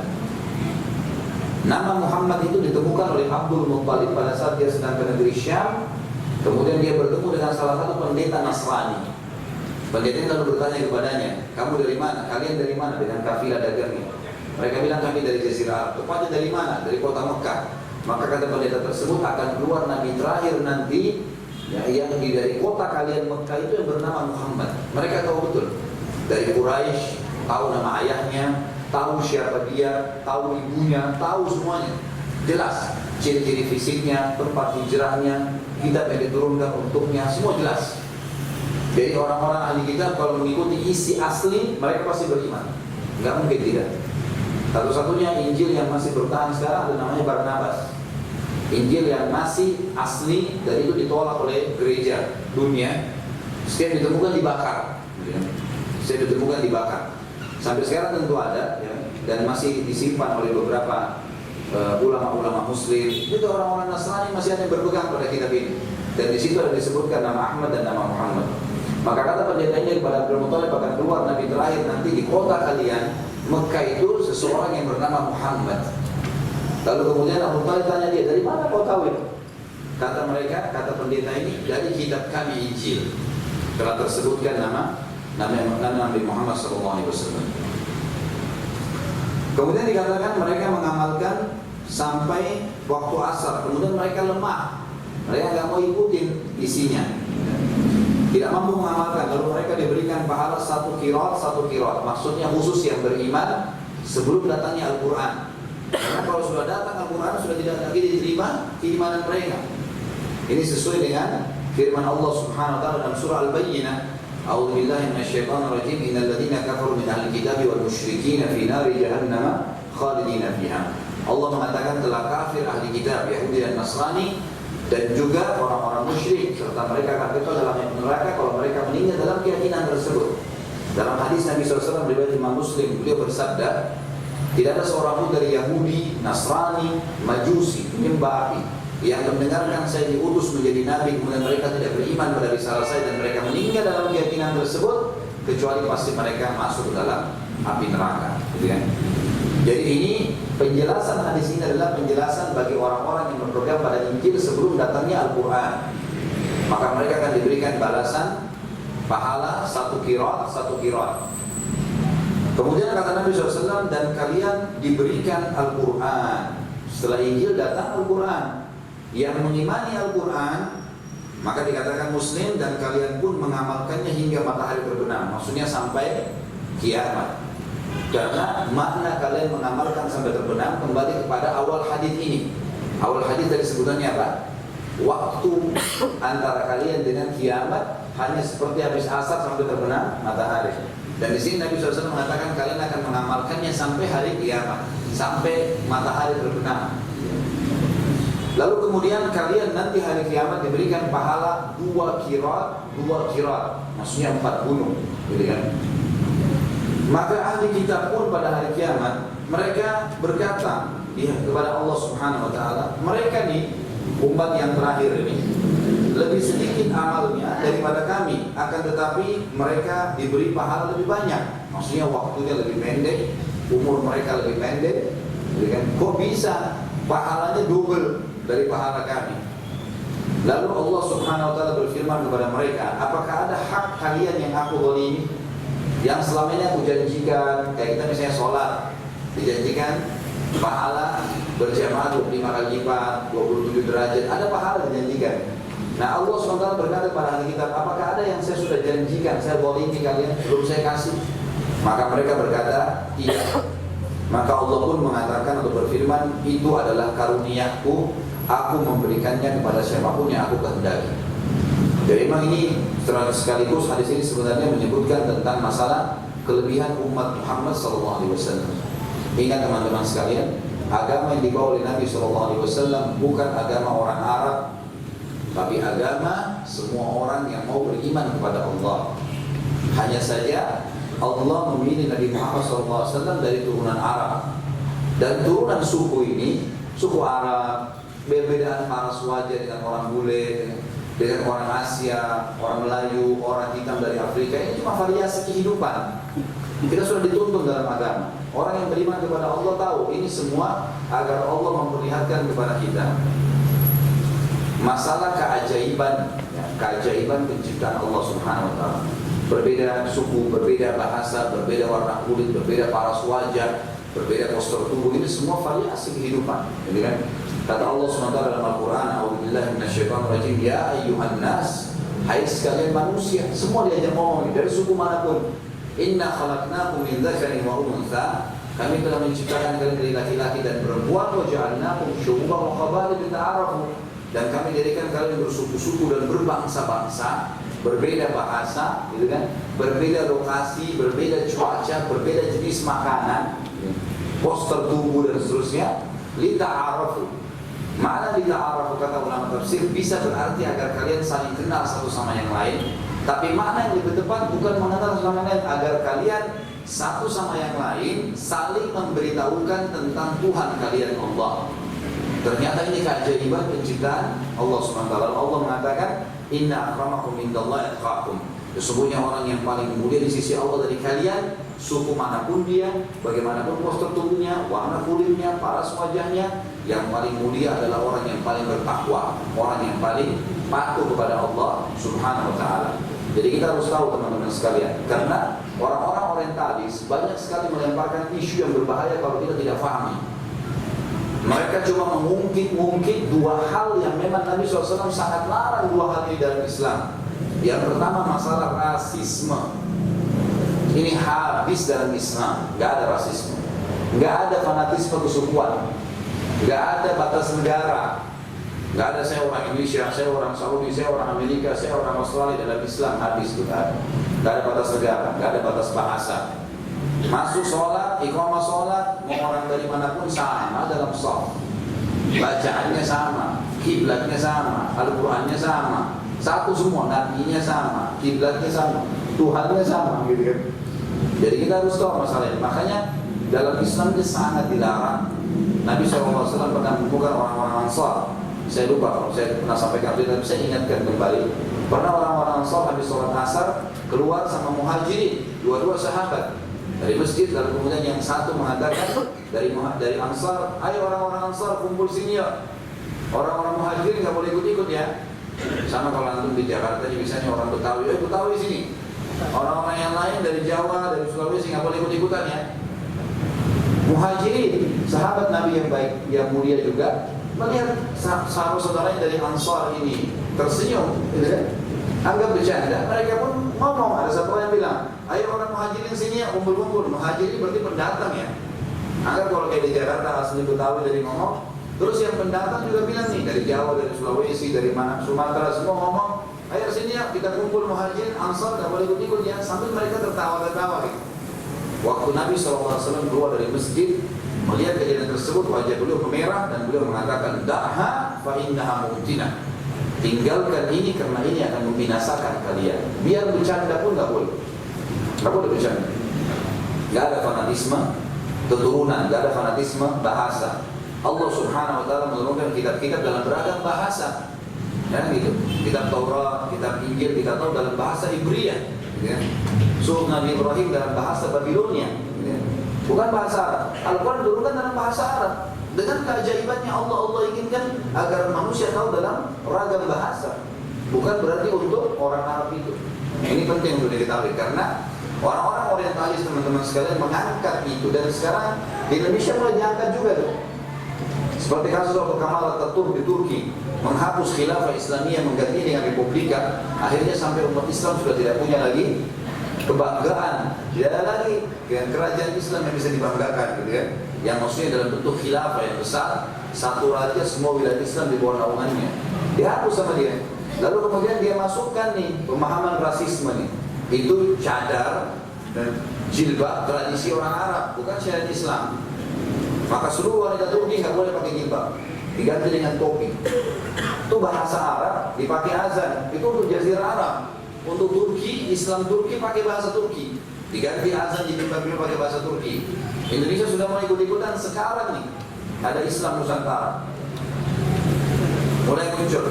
Nama Muhammad itu ditemukan oleh Abdul Muttalib pada saat dia sedang ke negeri Syam. Kemudian dia bertemu dengan salah satu pendeta Nasrani. Pendeta ini lalu bertanya kepadanya, kamu dari mana? Kalian dari mana? Dengan kafilah dagangnya. Mereka bilang kami dari Jazirah Arab. Tepatnya dari mana? Dari kota Mekah. Maka kata pendeta tersebut akan keluar Nabi terakhir nanti ya, yang dari kota kalian Mekah itu yang bernama Muhammad. Mereka tahu betul. Dari Quraisy, tahu nama ayahnya, tahu siapa dia, tahu ibunya, tahu semuanya. Jelas ciri-ciri fisiknya, tempat hijrahnya, kitab yang diturunkan untuknya, semua jelas. Jadi orang-orang ahli kitab kalau mengikuti isi asli, mereka pasti beriman. Enggak mungkin tidak. Satu-satunya Injil yang masih bertahan sekarang ada namanya Barnabas. Injil yang masih asli dan itu ditolak oleh gereja dunia. Setiap ditemukan dibakar. Setiap ditemukan dibakar. Sampai sekarang tentu ada ya, dan masih disimpan oleh beberapa ulama-ulama Muslim. Itu orang-orang Nasrani masih ada yang berpegang pada kitab ini. Dan di situ ada disebutkan nama Ahmad dan nama Muhammad. Maka kata pendetanya kepada Abdul Muttalib akan keluar Nabi terakhir nanti di kota kalian Mekah itu seseorang yang bernama Muhammad. Lalu kemudian Abu Thalib tanya dia, dari mana kau tahu itu? Kata mereka, kata pendeta ini, dari kitab kami Injil. Telah tersebutkan nama Nabi Muhammad SAW. Kemudian dikatakan mereka mengamalkan sampai waktu asar. Kemudian mereka lemah. Mereka nggak mau ikutin isinya. Tidak mampu mengamalkan. Lalu mereka diberikan pahala satu kirat. Maksudnya khusus yang beriman sebelum datangnya Al-Quran. Karena kalau sudah datang Al-Quran sudah tidak lagi diterima keimanan mereka. Ini sesuai dengan firman Allah Subhanahu wa taala dalam surah Al-Bayyinah, A'udzu billahi minasyaitonir rajim, innal ladzina kafaru min ahli kitabi wal musyrikin fi nari jahannam khalidina fiha. Allah mengatakan telah kafir ahli kitab Yahudi dan Nasrani dan juga orang-orang musyrik serta mereka akan kekal dalam neraka kalau mereka meninggal dalam keyakinan tersebut. Dalam hadis Nabi SAW riwayat Imam Muslim, beliau bersabda, tidak ada seorang pun dari Yahudi, Nasrani, Majusi, penyembah api yang mendengarkan saya diutus menjadi nabi kemudian mereka tidak beriman pada risalah saya dan mereka meninggal dalam keyakinan tersebut, kecuali pasti mereka masuk ke dalam api neraka. Gitu kan? Jadi ini penjelasan hadis ini adalah penjelasan bagi orang-orang yang berpegang pada Injil sebelum datangnya Al-Quran. Maka mereka akan diberikan balasan pahala satu qiraat. Kemudian kata Nabi SAW, dan kalian diberikan Al-Quran. Setelah Injil datang Al-Quran. Yang mengimani Al-Quran, maka dikatakan Muslim, dan kalian pun mengamalkannya hingga matahari terbenam. Maksudnya sampai kiamat. Karena makna kalian mengamalkan sampai terbenam kembali kepada awal hadis ini. Awal hadis dari sebutannya apa? Waktu antara kalian dengan kiamat hanya seperti habis asar sampai terbenam matahari. Dan di sini Nabi SAW mengatakan kalian akan mengamalkannya sampai hari kiamat, sampai matahari terbenam. Lalu kemudian kalian nanti hari kiamat diberikan pahala 2 qiraat, maksudnya 4 gunung, gitu kan? Maka ahli kitab pun pada hari kiamat mereka berkata kepada Allah Subhanahu wa taala, mereka nih umat yang terakhir ini lebih sedikit amalnya daripada kami, akan tetapi mereka diberi pahala lebih banyak. Maksudnya waktunya lebih pendek, umur mereka lebih pendek, kan? Kok bisa pahalanya double dari pahala kami? Lalu Allah Subhanahu wa taala berfirman kepada mereka, apakah ada hak kalian yang aku zalimi? Yang selama ini aku janjikan, kayak kita misalnya sholat, dijanjikan pahala berjamaah 25 kali lipat, 27 derajat, ada pahala dijanjikan. Nah Allah SWT berkata kepada ahli kitab, apakah ada yang saya sudah janjikan, saya zalimi kalian, belum saya kasih? Maka mereka berkata, iya. Maka Allah pun mengatakan atau berfirman, itu adalah karuniaku, aku memberikannya kepada siapapun yang aku kehendaki. Jadi memang ini sekaligus hadis ini sebenarnya menyebutkan tentang masalah kelebihan umat Muhammad SAW. Ingat teman-teman sekalian, agama yang dibawa oleh Nabi SAW bukan agama orang Arab, tapi agama semua orang yang mau beriman kepada Allah. Hanya saja Allah memilih Nabi Muhammad SAW dari turunan Arab. Dan turunan suku ini, suku Arab, berbedaan paras wajah dengan orang bule, dengan orang Asia, orang Melayu, orang hitam dari Afrika. Ini cuma variasi kehidupan. Kita sudah dituntun dalam agama. Orang yang beriman kepada Allah tahu ini semua agar Allah memperlihatkan kepada kita masalah keajaiban, ya, keajaiban penciptaan Allah Subhanahu wa taala. Berbeda suku, berbeda bahasa, berbeda warna kulit, berbeda paras wajah, berbeda postur tubuh, ini semua variasi kehidupan. Jadi kan kata Allah SWT dalam Al-Quran, A'udzubillahi minasyaitonir rajim, ya ayyuhan nas, hai sekalian manusia, semua diajak ngomong dari suku manapun. Inna khalaqnakum min dzakarin wa untha, kami telah menciptakan kalian dari laki-laki dan perempuan, wa ja'alnakum syu'uban wa qabaila lita'arafu, dan kami jadikan kalian bersuku-suku dan berbangsa-bangsa, berbeda bahasa, gitu kan? Berbeda lokasi, berbeda cuaca, berbeda jenis makanan, postur tubuh dan seterusnya. Lita'arafu, makna lita'arafu kata ulama tafsir bisa berarti agar kalian saling kenal satu sama yang lain. Tapi makna yang lebih tepat bukan mengenal satu sama yang lain, agar kalian satu sama yang lain saling memberitahukan tentang Tuhan kalian Allah. Ternyata ini keajaiban penciptaan Allah SWT. Allah mengatakan, Inna akramakum indallahi atqakum. Sesungguhnya orang yang paling mulia di sisi Allah dari kalian, suku manapun dia, bagaimanapun postur tubuhnya, warna kulitnya, paras wajahnya, yang paling mulia adalah orang yang paling bertakwa, orang yang paling patuh kepada Allah Subhanahu wa taala. Jadi kita harus tahu teman-teman sekalian, karena orang-orang orientalis banyak sekali melemparkan isu yang berbahaya kalau kita tidak pahami. Mereka cuma mengungkit dua hal yang memang Nabi SAW sangat larang, dua hal ini dalam Islam. Yang pertama masalah rasisme. Ini habis dalam Islam, nggak ada rasisme, nggak ada fanatisme kesukuan, nggak ada batas negara, Nggak ada saya orang Indonesia, saya orang Saudi, saya orang Amerika, saya orang Australia dalam Islam, habis itu kan. Nggak ada batas negara, nggak ada batas bahasa. Masuk sholat, iqamah sholat, mau orang dari manapun sama dalam shaf. Bacaannya sama, kiblatnya sama, Al-Qurannya sama, satu semua, nabinya sama, kiblatnya sama, Tuhannya sama, gitu kan. Jadi kita harus tahu masalah ini. Makanya dalam Islam itu sangat dilarang. Nabi SAW pernah menemukan orang-orang Ansar. Saya lupa kalau saya pernah sampaikan itu, tapi saya ingatkan kembali. Pernah orang-orang Ansar habis sholat asar keluar sama Muhajirin, dua-dua sahabat dari masjid. Lalu kemudian yang satu mengatakan dari Ansar, ayo orang-orang Ansar kumpul sini ya. Orang-orang Muhajirin nggak boleh ikut-ikut ya. Sama kalau antum di Jakarta misalnya orang Betawi, Betawi sini. Orang-orang yang lain dari Jawa, dari Sulawesi nggak boleh ikut-ikutan ya. Muhajirin, sahabat Nabi yang baik, yang mulia juga, melihat saudara-saudaranya dari Ansar ini tersenyum, gitu kan? Anggap bercanda, mereka pun ngomong. Ada satu orang yang bilang, ayo orang Muhajirin sini ya, kumpul-kumpul. Muhajirin berarti pendatang ya. Anggap kalau kayak di Jakarta asli Betawi dari ngomong, terus yang pendatang juga bilang nih, dari Jawa, dari Sulawesi, dari mana, Sumatera, semua ngomong, ayo sini ya, kita kumpul Muhajirin, Ansar, gak boleh ikut-ikut ya. Sambil mereka tertawa-tertawa gitu. Waktu Nabi SAW keluar dari masjid, melihat kejadian tersebut, wajah beliau memerah dan beliau mengatakan, da'ha fa innaha mumtinah. Tinggalkan ini karena ini akan membinasakan kalian. Biar bercanda pun gak boleh. Gak boleh bercanda. Gak ada fanatisme keturunan, gak ada fanatisme bahasa. Allah Subhanahu wa ta'ala menurunkan kitab-kitab dalam beragam bahasa. Ya gitu. Kitab Taurat, kitab Injil kita tahu dalam bahasa Ibriyah, gitu ya. Surah Nabi Ibrahim dalam bahasa Babilonia, gitu ya. Bukan bahasa Arab. Al-Quran diturunkan dalam bahasa Arab. Dengan keajaibannya Allah inginkan agar manusia tahu dalam ragam bahasa. Bukan berarti untuk orang Arab itu. Nah, ini penting untuk diketahui karena orang-orang orientalis teman-teman sekalian mengangkat itu, dan sekarang di Indonesia mulai diangkat juga tuh. Seperti kasus waktu Kamal Atatürk di Turki menghapus khilafah Islamiyah, mengganti dengan republika. Akhirnya sampai umat Islam sudah tidak punya lagi kebanggaan, tidak ada lagi dengan kerajaan Islam yang bisa dibanggakan, gitu kan? Yang maksudnya dalam bentuk khilafah yang besar, satu raja semua wilayah Islam di bawah naungannya. Dihapus sama dia. Lalu kemudian dia masukkan nih pemahaman rasisme nih. Itu cadar dan jilbab tradisi orang Arab, bukan syariat Islam. Maka seluruh wanita Turki nggak boleh pakai jilbab, diganti dengan topi. Itu bahasa Arab, dipakai azan. Itu untuk Jazirah Arab. Untuk Turki, Islam Turki pakai bahasa Turki, diganti azan di jilbab pakai bahasa Turki. Indonesia sudah mulai ikut-ikutan sekarang nih. Ada Islam Nusantara mulai muncul.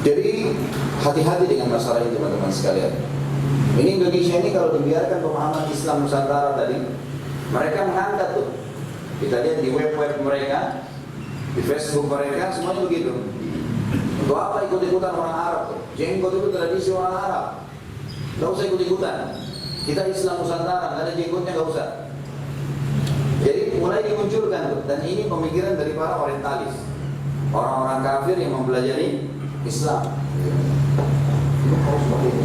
Jadi hati-hati dengan masalah ini teman-teman sekalian. Ini Indonesia ini kalau dibiarkan pemahaman Islam Nusantara tadi, mereka mengangkat tuh. Kita lihat di web-web mereka, di Facebook mereka, semuanya begitu. Untuk apa ikut-ikutan orang Arab tuh? Jenggot itu tradisi orang Arab. Gak usah ikut-ikutan. Kita Islam Nusantara, gak ada jenggotnya, gak usah. Jadi mulai dimunculkan tuh. Dan ini pemikiran dari para orientalis, orang-orang kafir yang mempelajari Islam. Ini harus begitu.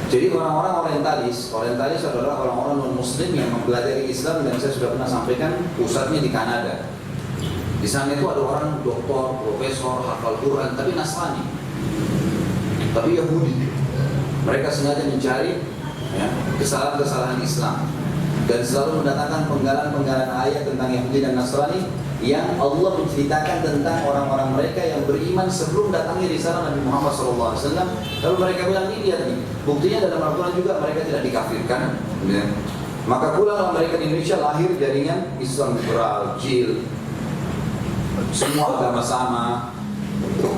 Jadi orang-orang orientalis adalah orang-orang non-muslim yang mempelajari Islam, dan saya sudah pernah sampaikan pusatnya di Kanada. Di sana itu ada orang doktor, profesor, hafal Quran, tapi Nasrani, tapi Yahudi. Mereka sengaja mencari ya, kesalahan-kesalahan Islam dan selalu mendatangkan penggalan-penggalan ayat tentang Yahudi dan Nasrani yang Allah menceritakan tentang orang-orang mereka yang beriman sebelum datangnya risalah Nabi Muhammad SAW. Lalu mereka bilang, ini lihat nih, buktinya dalam Al-Quran juga mereka tidak dikafirkan. Ya. Maka pulanglah mereka di Indonesia, lahir jaringan Islam liberal, jil, semua agama sama.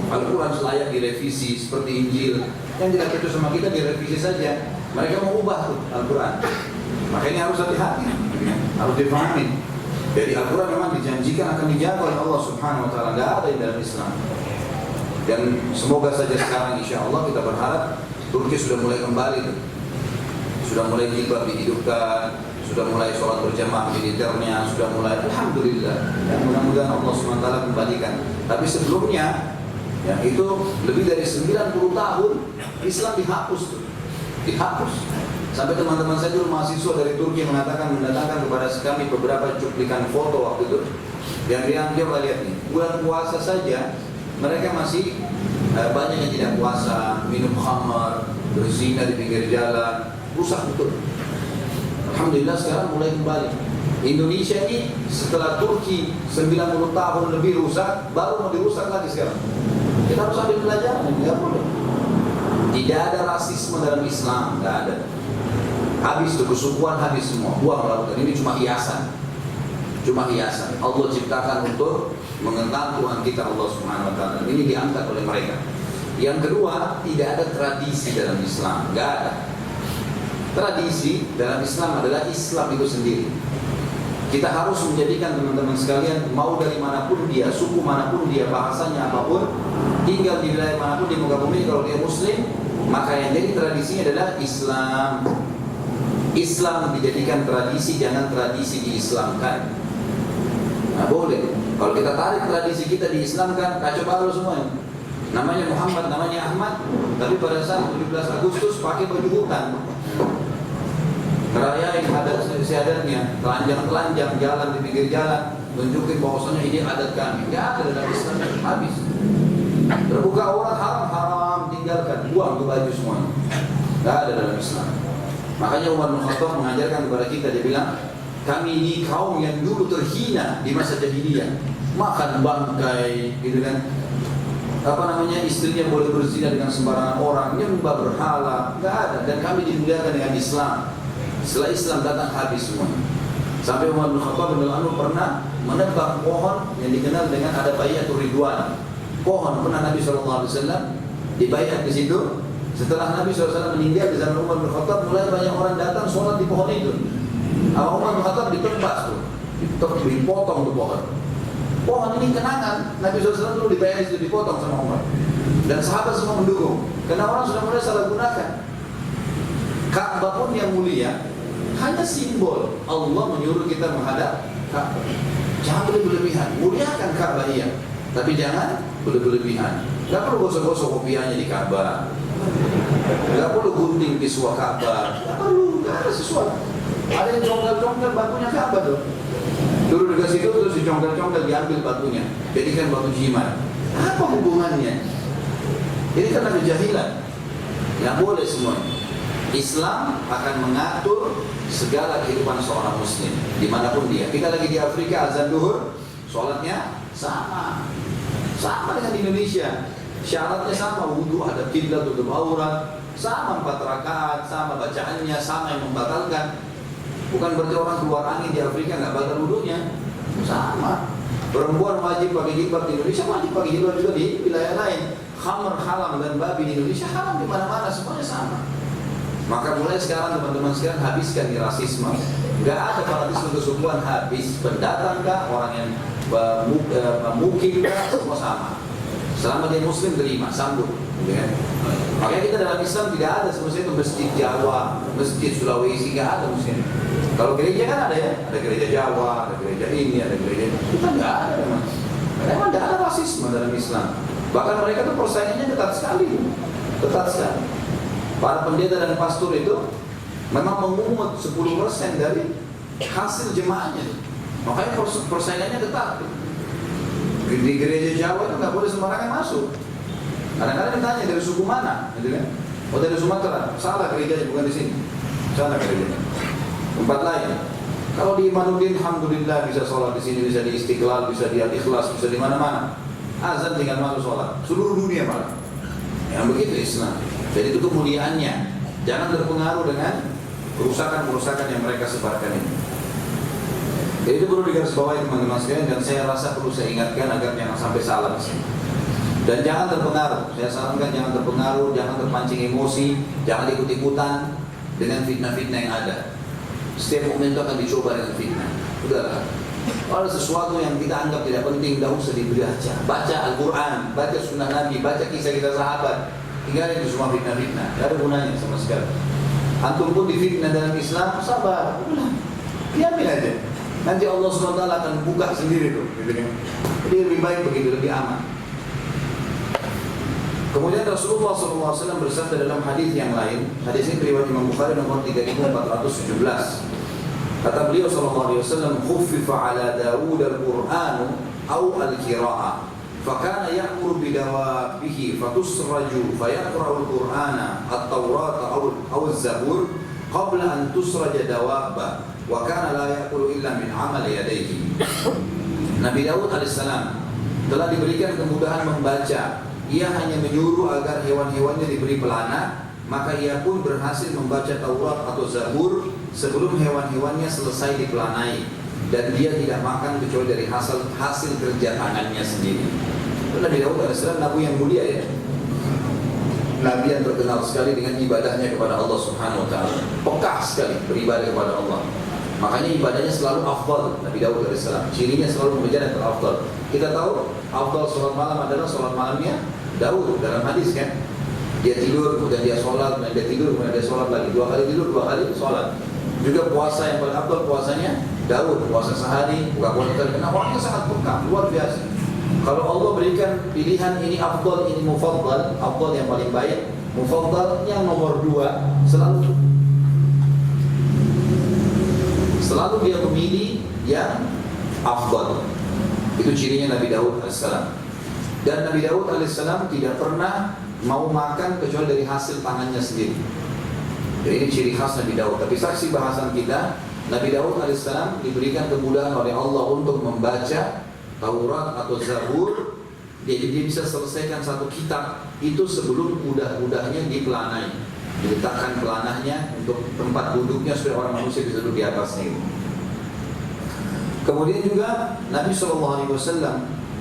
Al-Quran layak direvisi seperti Injil. Yang tidak cocok sama kita direvisi saja. Mereka mau ubah tuh Al-Quran. Makanya harus hati-hati, harus dipahami. Jadi Al-Quran memang dijanjikan akan dijaga oleh Allah Subhanahu Wa Taala. Tidak ada yang dalam Islam. Dan semoga saja sekarang insya Allah kita berharap Turki sudah mulai kembali, sudah mulai jilbab dihidupkan, sudah mulai sholat berjamaah militernya, sudah mulai alhamdulillah. Dan mudah-mudahan Allah Subhanahu Wa Taala kembalikan. Tapi sebelumnya, ya itu lebih dari 90 tahun Islam dihapus tuh. Dihapus. Sampai teman-teman saya dulu mahasiswa dari Turki mendatangkan kepada kami beberapa cuplikan foto waktu itu. Yang dia lihat nih, bulan puasa saja mereka masih banyak yang tidak puasa, minum khamar, berzina di pinggir jalan, rusak betul. Alhamdulillah sekarang mulai kembali. Indonesia ini setelah Turki 90 tahun lebih rusak, baru mau dirusak lagi sekarang. Kita harus ambil pelajaran, tidak boleh. Tidak ada rasisme dalam Islam, tidak ada. Habis itu kesukuan, habis semua, buang lautan. Ini cuma hiasan, cuma hiasan. Allah ciptakan untuk mengenang Tuhan kita Allah Subhanahu Wa Taala. Ini diangkat oleh mereka. Yang kedua, tidak ada tradisi dalam Islam, nggak ada. Tradisi dalam Islam adalah Islam itu sendiri. Kita harus menjadikan teman-teman sekalian, mau dari manapun dia, suku manapun dia, bahasanya apapun, tinggal di wilayah manapun di muka bumi, kalau dia Muslim, maka yang jadi tradisinya adalah Islam. Islam dijadikan tradisi, jangan tradisi diislamkan. Nah boleh, kalau kita tarik tradisi kita diislamkan, kacau balau semuanya. Namanya Muhammad, namanya Ahmad, tapi pada saat 17 Agustus pakai baju hutan, ngerayain adat istiadatnya, telanjang-telanjang jalan di pinggir jalan, tunjukin bahwasanya ini adat kami. Nggak ada dalam Islam, habis. Terbuka aurat haram, tinggalkan, buang ke baju semuanya. Nggak ada dalam Islam. Makanya Umar bin Khattab mengajarkan kepada kita, dia bilang, kami ini kaum yang dulu terhina di masa jahiliyah, makan bangkai, gitu kan. Istrinya boleh berzina dengan sembarangan orang, nyembah berhala, nggak ada. Dan kami dimuliakan dengan Islam. Setelah Islam datang habis semuanya. Sampai Umar bin Khattab pernah menebang pohon yang dikenal dengan ada bayatul ridwan. Pohon pernah Nabi SAW dibayat di situ. Setelah Nabi SAW meninggal di zaman Umar bin Khattab, mulai banyak orang datang sholat di pohon itu. Umar bin Khattab ditebas tuh, dipotong tuh pohon. Pohon ini kenangan Nabi SAW dulu dibayat itu, dipotong sama Umar. Dan sahabat semua mendukung, karena orang sudah mulai salah gunakan. Ka'bah pun yang mulia hanya simbol. Allah menyuruh kita menghadap Ka'bah. Jangan berlebihan, muliakan Ka'bah iya, tapi jangan berlebihan. Gak perlu gosok-gosok kopiahnya di Ka'bah. Gak perlu gunting pisau Ka'bah. Gak perlu, gak ada sesuatu. Ada yang congkel-congkel batunya Ka'bah tuh. Dulu dekat situ terus dicongkel-congkel, diambil batunya, jadikan batu jimat. Apa hubungannya? Ini karena kejahilan. Gak boleh semuanya. Islam akan mengatur segala kehidupan seorang muslim dimanapun dia. Kita lagi di Afrika, azan duhur, sholatnya sama dengan di Indonesia. Syaratnya sama, wudhu, ada kiblat, tutup aurat, sama 4 rakaat, sama bacaannya, sama yang membatalkan. Bukan berarti orang keluar angin di Afrika nggak batal wudhunya, sama. Perempuan wajib pakai jilbab di Indonesia, wajib pakai jilbab juga di wilayah lain. Khamr haram dan babi di Indonesia haram di mana-mana, semuanya sama. Maka mulai sekarang teman-teman sekalian, habiskan di rasisme. Gak ada fanatisme kesukuan, habis. Pendatang kah, orang yang mukim kah, semua sama. Selama dia muslim terima, sambut. Ya. Makanya kita dalam Islam tidak ada seperti itu masjid Jawa, masjid Sulawesi, gak ada muslim. Kalau gereja kan ada ya, ada gereja Jawa, ada gereja ini, ada gereja ini. Kita gak ada memang. Memang gak ada rasisme dalam Islam. Bahkan mereka tuh persaingannya ketat sekali, ketat sekali. Para pendeta dan pastor itu memang memungut 10% dari hasil jemaahnya. Makanya persaingannya ketat. Di gereja Jawa itu nggak boleh sembarangan masuk. Kadang-kadang ditanya dari suku mana, gitu kan? Oh dari Sumatera, salah gerejanya, bukan di sini. Salah gerejanya. Tempat lain. Kalau di Imanuddin, alhamdulillah bisa sholat di sini, bisa di Istiqlal, bisa di Al-Ikhlas, bisa di mana-mana. Azan tinggal masuk sholat. Seluruh dunia malah. Yang begitu Islam. Jadi itu kemuliaannya. Jangan terpengaruh dengan kerusakan-kerusakan yang mereka sebarkan ini. Jadi itu perlu digarisbawahi teman-teman sekalian, dan saya rasa perlu saya ingatkan agar jangan sampai salah di sini. Dan jangan terpengaruh. Saya sarankan jangan terpengaruh, jangan terpancing emosi, jangan ikut-ikutan. dengan fitnah-fitnah yang ada. Setiap mukmin itu akan dicoba dengan fitnah. Udahlah. Kalau sesuatu yang kita anggap tidak penting, tidak usah dibaca. Baca Al-Quran, baca sunnah Nabi, baca kisah-kisah sahabat. Tinggalin itu semua fitnah-fitnah, tidak ada gunanya sama sekali. Antum pun difitnah dalam Islam, sabar, udah, diambil aja. Nanti Allah SWT akan buka sendiri tuh, gitu kan. Jadi lebih baik begitu, lebih aman. Kemudian Rasulullah SAW bersabda dalam hadis yang lain, hadis ini riwayat Imam Bukhari nomor 3417. Kata beliau SAW, "Khuffifa ala Dawud al-Qur'anu aw al-qira'ah, fakana ya'muru bidawabihi fatusraju fayaqra'u al-Qur'ana at-Tawrat aw az-Zabur qabla an tusraja dawabba wa kana la ya'kulu illa min 'amali yadayhi." Nabi Daud alaihissalam telah diberikan kemudahan membaca. Ia hanya menyuruh agar hewan-hewannya diberi pelana, maka ia pun berhasil membaca Taurat atau Zabur sebelum hewan-hewannya selesai dipelanai, dan dia tidak makan kecuali dari hasil kerja tangannya sendiri. Nabi Daud alaihissalam Nabi yang mulia ya, Nabi yang terkenal sekali dengan ibadahnya kepada Allah Subhanahu Wa Taala, pekah sekali beribadah kepada Allah. Makanya ibadahnya selalu afdal. Nabi Daud alaihissalam cirinya selalu mengejar yang terafdal. Kita tahu afdal sholat malam adalah sholat malamnya Daud dalam hadis kan. Dia tidur, kemudian dia sholat, kemudian dia tidur, kemudian dia sholat lagi. 2 kali tidur, 2 kali sholat. Juga puasa yang paling afdal puasanya Daud, puasa sehari, buka puasa kali. Karena orangnya sangat peka, luar biasa. Kalau Allah berikan pilihan ini afdal, ini mufaddal, afdal yang paling baik, mufaddal yang nomor 2, selalu dia memilih yang afdal. Itu cirinya Nabi Daud alaihissalam. Dan Nabi Daud alaihissalam tidak pernah mau makan kecuali dari hasil tangannya sendiri. Jadi ini ciri khas Nabi Daud. Tapi saksi bahasan kita, Nabi Daud alaihissalam diberikan kemudahan oleh Allah untuk membaca Taurat atau Zabur. Jadi dia bisa selesaikan satu kitab itu sebelum kuda-kudanya dipelanai. Diletakkan pelanahnya untuk tempat duduknya supaya orang manusia bisa duduk di atasnya. Kemudian juga Nabi SAW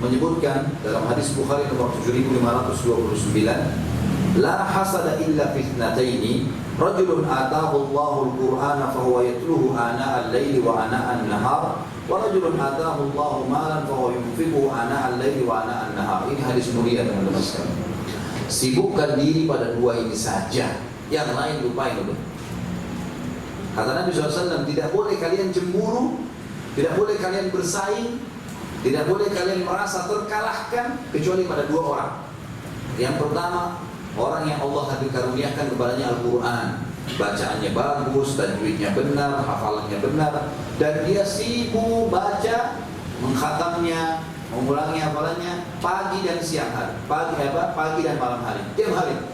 menyebutkan dalam hadis Bukhari nomor 7529, la hasada illa fitnataini, rajulun atahu Allahul Qur'ana fahuwa yatluhu ana al-laili wa ana an-nahar, wa rajulun atahu Allahu malan fahuwa yunfiquhu ana al-laili wa ana an-nahar. Ini hadis mulia teman-teman sekalian. Sibukkan diri pada 2 ini saja, yang lain lupain dulu. Kata Nabi SAW, tidak boleh kalian cemburu, tidak boleh kalian bersaing, tidak boleh kalian merasa terkalahkan kecuali pada 2 orang. Yang pertama, orang yang Allah karuniakan kepadanya Al-Quran, bacaannya bagus, tajwidnya benar, hafalannya benar, dan dia sibuk baca, mengkhatamnya, mengulangi hafalannya pagi dan siang hari, pagi dan malam hari, tiap hari.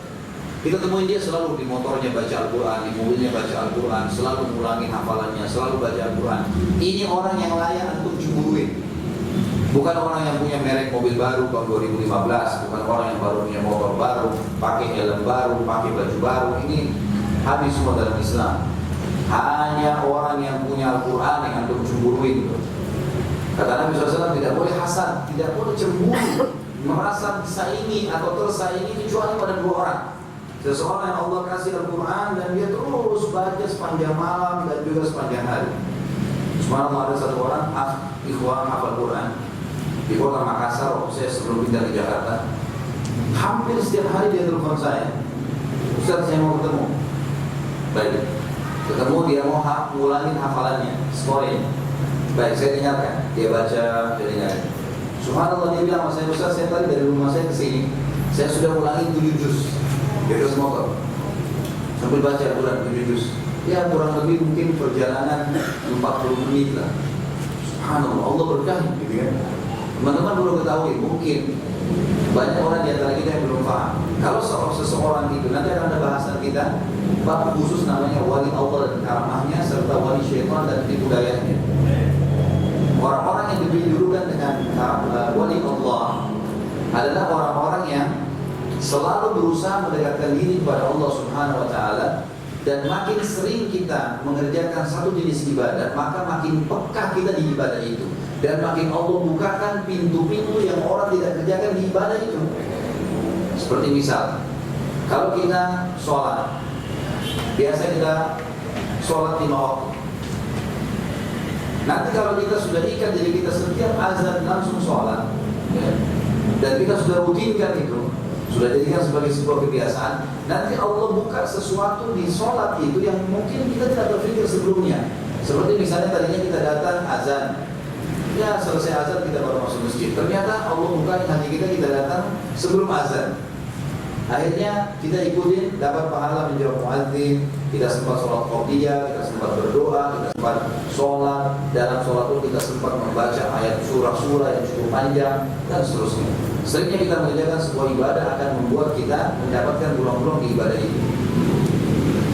Kita temuin dia selalu di motornya baca Al-Quran, di mobilnya baca Al-Quran, selalu mengulangi hafalannya, selalu baca Al-Quran. Ini orang yang layak untuk cemburuin. Bukan orang yang punya merek mobil baru tahun 2015, bukan orang yang baru punya motor baru, pakai helm baru, pakai baju baru. Ini habis semua dalam Islam. Hanya orang yang punya Al-Quran yang antum cemburuin. Kata Nabi SAW, tidak boleh hasad, tidak boleh cemburu, merasa disaingi atau tersaingi kecuali pada 2 orang. Seseorang yang Allah kasih Al-Quran dan dia terus baca sepanjang malam dan juga sepanjang hari. Subhanallah, ada satu orang ikhwan hafal Quran di kota Makassar. Waktu saya sebelum pindah ke Jakarta, hampir setiap hari dia telepon saya, Ustaz saya mau ketemu. Baik, ketemu dia mau ngulangin hafalannya, skornya. Baik, saya dengarkan, dia baca, dia dengarkan. Subhanallah, dia bilang sama saya, Ustaz saya tadi dari rumah saya ke sini, saya sudah ulangi 7 juz di atas motor, sambil baca Quran 7 juz. Ya kurang lebih mungkin perjalanan 40 menit lah. Subhanallah, Allah berkahi gitu ya. Teman-teman perlu ketahui, mungkin banyak orang di antara kita yang belum paham. Kalau seseorang itu, nanti akan ada bahasan kita bab khusus namanya wali Allah dan karamahnya, serta wali syaitan dan tipu dayanya. Orang-orang yang diberi julukan dengan wali Allah adalah orang-orang yang selalu berusaha mendekatkan diri kepada Allah Subhanahu Wa Taala. Dan makin sering kita mengerjakan satu jenis ibadah, maka makin peka kita di ibadah itu. Dan makin Allah bukakan pintu-pintu yang orang tidak kerjakan di ibadah itu. Seperti misal, kalau kita sholat, Biasa kita sholat 5 waktu. Nanti kalau kita sudah ikat diri kita setiap azan langsung sholat, ya, dan kita sudah rutinkan itu, sudah jadikan sebagai sebuah kebiasaan, nanti Allah buka sesuatu di sholat itu yang mungkin kita tidak berpikir sebelumnya. Seperti misalnya tadinya kita datang azan, ya selesai azan kita baru masuk masjid. Ternyata Allah buka hati kita datang sebelum azan. Akhirnya kita ikutin, dapat pahala menjawab muadzin, kita sempat sholat qobliyah, kita sempat berdoa, kita sempat sholat. Dalam sholat itu kita sempat membaca ayat surah-surah yang cukup panjang dan seterusnya. Seringnya kita mengerjakan sebuah ibadah akan membuat kita mendapatkan bulan-bulan di ibadah itu.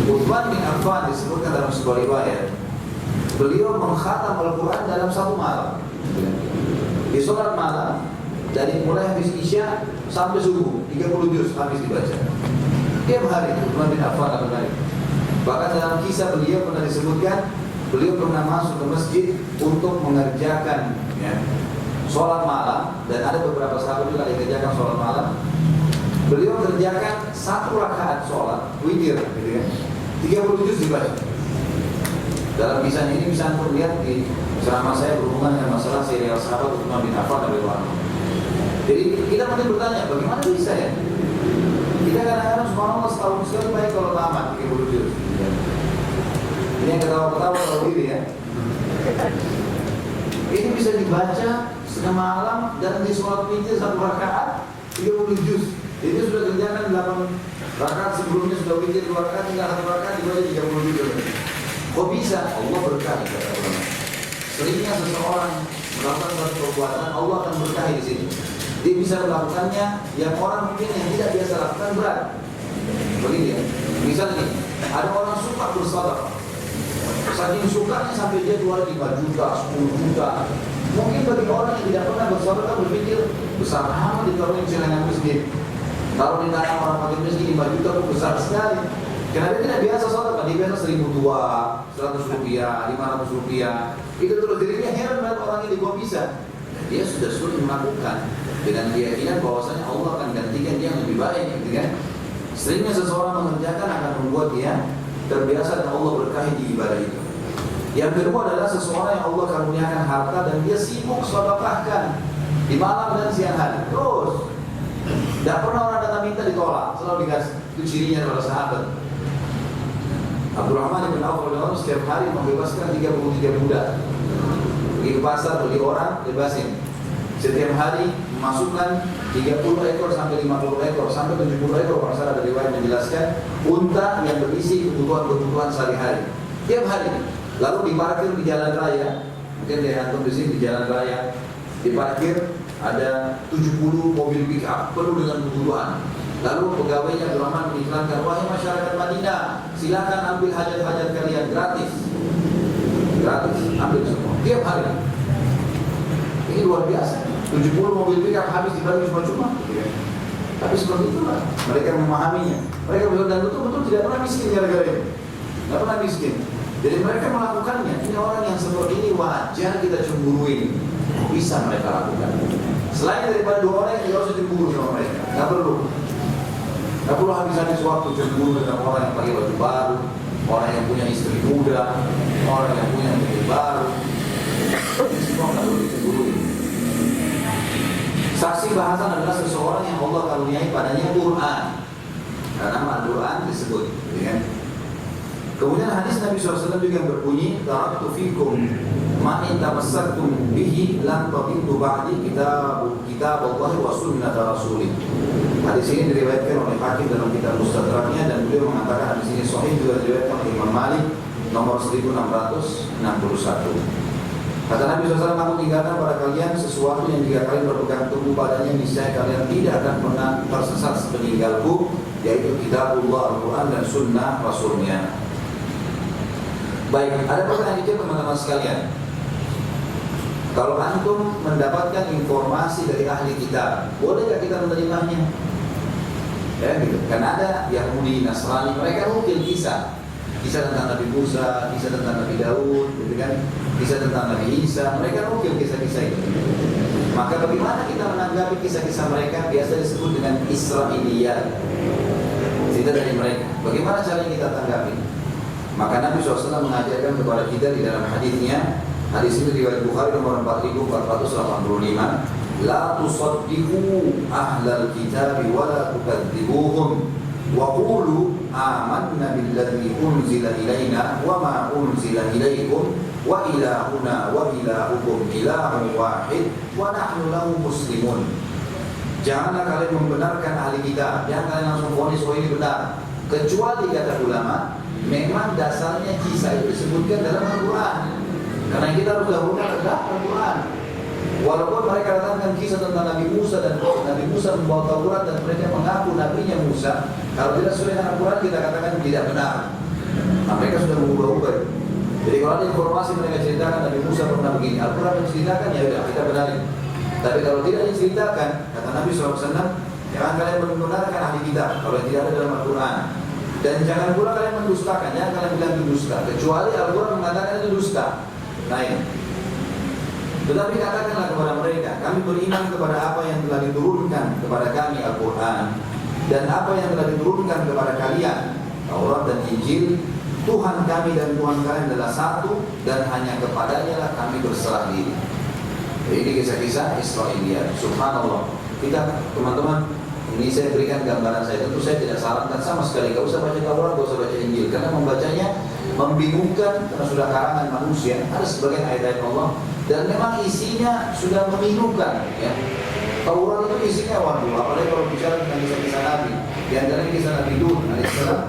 Uthman bin Affan disebutkan dalam sebuah riwayat, beliau mengkhatam Al-Quran dalam satu malam. Di sholat malam, dari mulai habis Isya sampai subuh 30 juz habis dibaca. Tiap hari Uthman bin Affan al-Ghani. Bahkan dalam kisah beliau pernah disebutkan, beliau pernah masuk ke masjid untuk mengerjakan, ya, sholat malam, dan ada beberapa sahabat juga yang kerjakan sholat malam. Beliau kerjakan 1 rakaat sholat witir, gitu ya, 30 juz dibaca. Dalam kisah ini bisa antum lihat di selama saya berhubungan dengan masalah serial sahabat Uthman bin Affan radhiyallahu anhu. Jadi kita mungkin bertanya, bagaimana bisa ya? Kita kadang-kadang subhanallah setahun sekali baik kalau tamat 30 juz. Ini yang ketawa-ketawa kalau diri ya. Ini bisa dibaca setengah malam dan di sholat witir 1 rakaat 30 juz. Jadi sudah kerjakan 8 rakaat sebelumnya sudah witir 2 rakaat, tinggal 1 rakaat dibaca 30 juz. Kok bisa? Allah berkahi kata ulama. Seringnya seseorang melakukan suatu perbuatan, Allah akan berkahi di sini. Dia bisa melakukannya yang orang mungkin yang tidak biasa lakukan berat. Begini ya. Misalnya ada orang suka bersedekah. Saking sukanya sampai dia keluar 5 juta, 10 juta. Mungkin bagi orang yang tidak pernah bersedekah berpikir besar amat ditaruhin celengan miskin. Kalau ditanya orang fakir miskin 5 juta itu besar sekali. Karena dia tidak biasa sedekah, dia biasa 1.000 tua, 100 rupiah, 500 rupiah. Itu terus dirinya heran melihat orang ini kok bisa. Dia sudah sulit melakukan dengan keyakinan bahwasanya Allah akan gantikan dia yang lebih baik, gitu kan? Seringnya seseorang mengerjakan akan membuat dia terbiasa dan Allah berkahi di ibadah itu. Yang kedua adalah seseorang yang Allah karuniakan harta dan dia sibuk sedekahkan di malam dan siang hari. Terus, tidak pernah orang datang minta ditolak, selalu dikasih. Itu cirinya para sahabat. Abdurrahman bin Auf radhiyallahu anhu setiap hari membebaskan 33 budak. Pergi ke pasar, beli orang, bebasin. Setiap hari memasukkan 30 ekor sampai 50 ekor sampai 70 ekor, kalau salah ada riwayat menjelaskan, unta yang berisi kebutuhan-kebutuhan sehari-hari. Tiap hari. Lalu diparkir di jalan raya. Mungkin dia antum di sini di jalan raya. Diparkir ada 70 mobil pick up penuh dengan kebutuhan. Lalu pegawainya Abdurrahman mengiklankan, wahai masyarakat Madinah, silakan ambil hajat-hajat kalian gratis. Gratis, ambil semua. Tiap hari. Ini luar biasa. 70 mobil pick up habis dibagi cuma-cuma. Tapi seperti itulah mereka memahaminya. Mereka dan betul-betul tidak pernah miskin gara-gara ini. Tidak pernah miskin. Jadi mereka melakukannya. Ini orang yang seperti ini wajar kita cemburuin. Bisa mereka lakukan. Selain daripada 2 orang yang tidak usah cemburu sama mereka. Tidak perlu. Tidak perlu habis-habis waktu cemburu dengan orang yang pakai baju baru, orang yang punya istri muda, orang yang punya mobil baru. Semua tidak perlu dicemburuin. Saksi bahasan adalah seseorang yang Allah karuniai padanya Quran. Karena nama Al-Quran disebut, ya. Kemudian hadis Nabi SAW juga yang berbunyi, taraktu fikum ma in tamassaktum bihi lam tadillu ba'di kitab Allah wa sunnah Rasulih. Hadis ini diriwayatkan oleh Hakim dalam kitab Mustadraknya dan beliau mengatakan hadis ini sahih, juga diriwayatkan oleh Imam Malik nomor 1661. Kata Nabi SAW, aku tinggalkan pada kalian sesuatu yang jika kalian berpegang teguh padanya, niscaya kalian tidak akan pernah tersesat sepeninggalku, yaitu kitabullah Al-Quran dan sunnah Rasulnya. Baik, ada pertanyaan kecil teman-teman sekalian. Kalau antum mendapatkan informasi dari ahli kitab, bolehkah kita menerimanya? Ya, gitu. Karena ada Yahudi, Nasrani, mereka mungkin kisah tentang Nabi Musa, kisah tentang Nabi Daud, gitu kan? Kisah tentang Nabi Isa, mereka mungkin kisah-kisah itu. Maka bagaimana kita menanggapi kisah-kisah mereka? Biasa disebut dengan Israiliyat. Jadi kita dari mereka. Bagaimana cara kita tanggapi? Maka Nabi SAW mengajarkan kepada kita di dalam hadisnya, hadis ini riwayat Bukhari nomor 4485, la tusaddiqu ahlal kitab wa la tukadzibuhum wa qulu amanna billadzi unzila ilaina wa ma unzila ilaikum wa ilahuna wa ilahukum ilahun wahid wa nahnu lahu muslimun. Janganlah kalian membenarkan ahli kitab, jangan kalian langsung vonis oh ini benar, kecuali kata ulama memang dasarnya kisah itu disebutkan dalam Al-Quran. Karena kita harus dahulukan adalah Al-Quran. Walaupun mereka datangkan kisah tentang Nabi Musa dan Nabi Musa membawa Taurat dan mereka mengaku nabinya Musa, kalau tidak sesuai dengan Al-Quran kita katakan tidak benar. Nah, mereka sudah mengubah-ubah. Jadi kalau ada informasi mereka ceritakan Nabi Musa pernah begini, Al-Quran menceritakan ya sudah kita benarin. Tapi kalau tidak diceritakan, kata Nabi SAW, jangan kalian membenarkan ahli kitab kalau tidak ada dalam Al-Quran. Dan jangan pula kalian mendustakan, jangan kalian bilang itu dusta, kecuali Al-Quran mengatakan itu dusta. Nah ini. Tetapi katakanlah kepada mereka, kami beriman kepada apa yang telah diturunkan kepada kami Al-Quran dan apa yang telah diturunkan kepada kalian Taurat dan Injil. Tuhan kami dan Tuhan kalian adalah satu dan hanya kepadanya lah kami berserah diri. Ini kisah-kisah Israiliyat. Subhanallah. Kita teman-teman, ini saya berikan gambaran saya. Tentu saya tidak sarankan sama sekali gak usah baca Taurat, gak usah baca Injil, karena membacanya membingungkan karena sudah karangan manusia. Ada sebagian ayat-ayat Allah dan memang isinya sudah membingungkan. Ya. Taurat itu isinya waduh, apalagi kalau bicara tentang kisah-kisah Nabi. Di antara kisah Nabi Lut alaihissalam,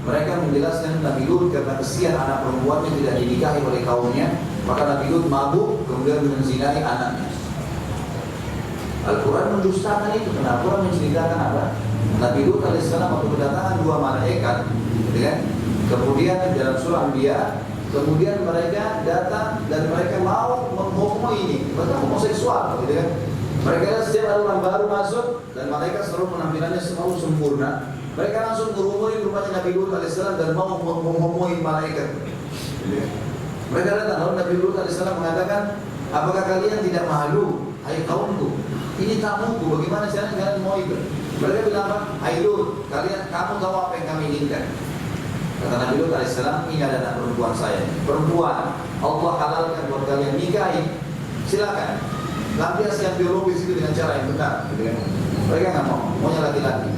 mereka menjelaskan Nabi Lut karena kesian anak perempuannya tidak dinikahi oleh kaumnya, maka Nabi Lut mabuk kemudian menzinai anaknya. Al-Quran mendustakan itu. Karena Al-Quran menceritakan apa? Nabi Lut alaihissalam waktu kedatangan dua malaikat, gitu kan? Kemudian dalam surah Anbiya, kemudian mereka datang dan mereka mau menghukumi ini, mereka homoseksual, gitu kan? Mereka setiap ada orang baru masuk dan malaikat selalu penampilannya selalu sempurna. Mereka langsung merumuni rumahnya Nabi Lut alaihissalam dan mau menghukumi malaikat. Gitu kan? Mereka datang lalu Nabi Lut alaihissalam mengatakan, apakah kalian tidak malu, hai kaumku? Ini tamuku, bagaimana caranya kalian mau ikut? Mereka bilang apa? Hai Lut, kamu tahu apa yang kami inginkan? Kata Nabi Lut alaihissalam, ini ada anak perempuan saya. Perempuan, Allah halalkan buat kalian nikahi. Silakan. Lampias yang biologis itu dengan cara yang benar. Gitu kan? Mereka nggak mau, maunya laki-laki.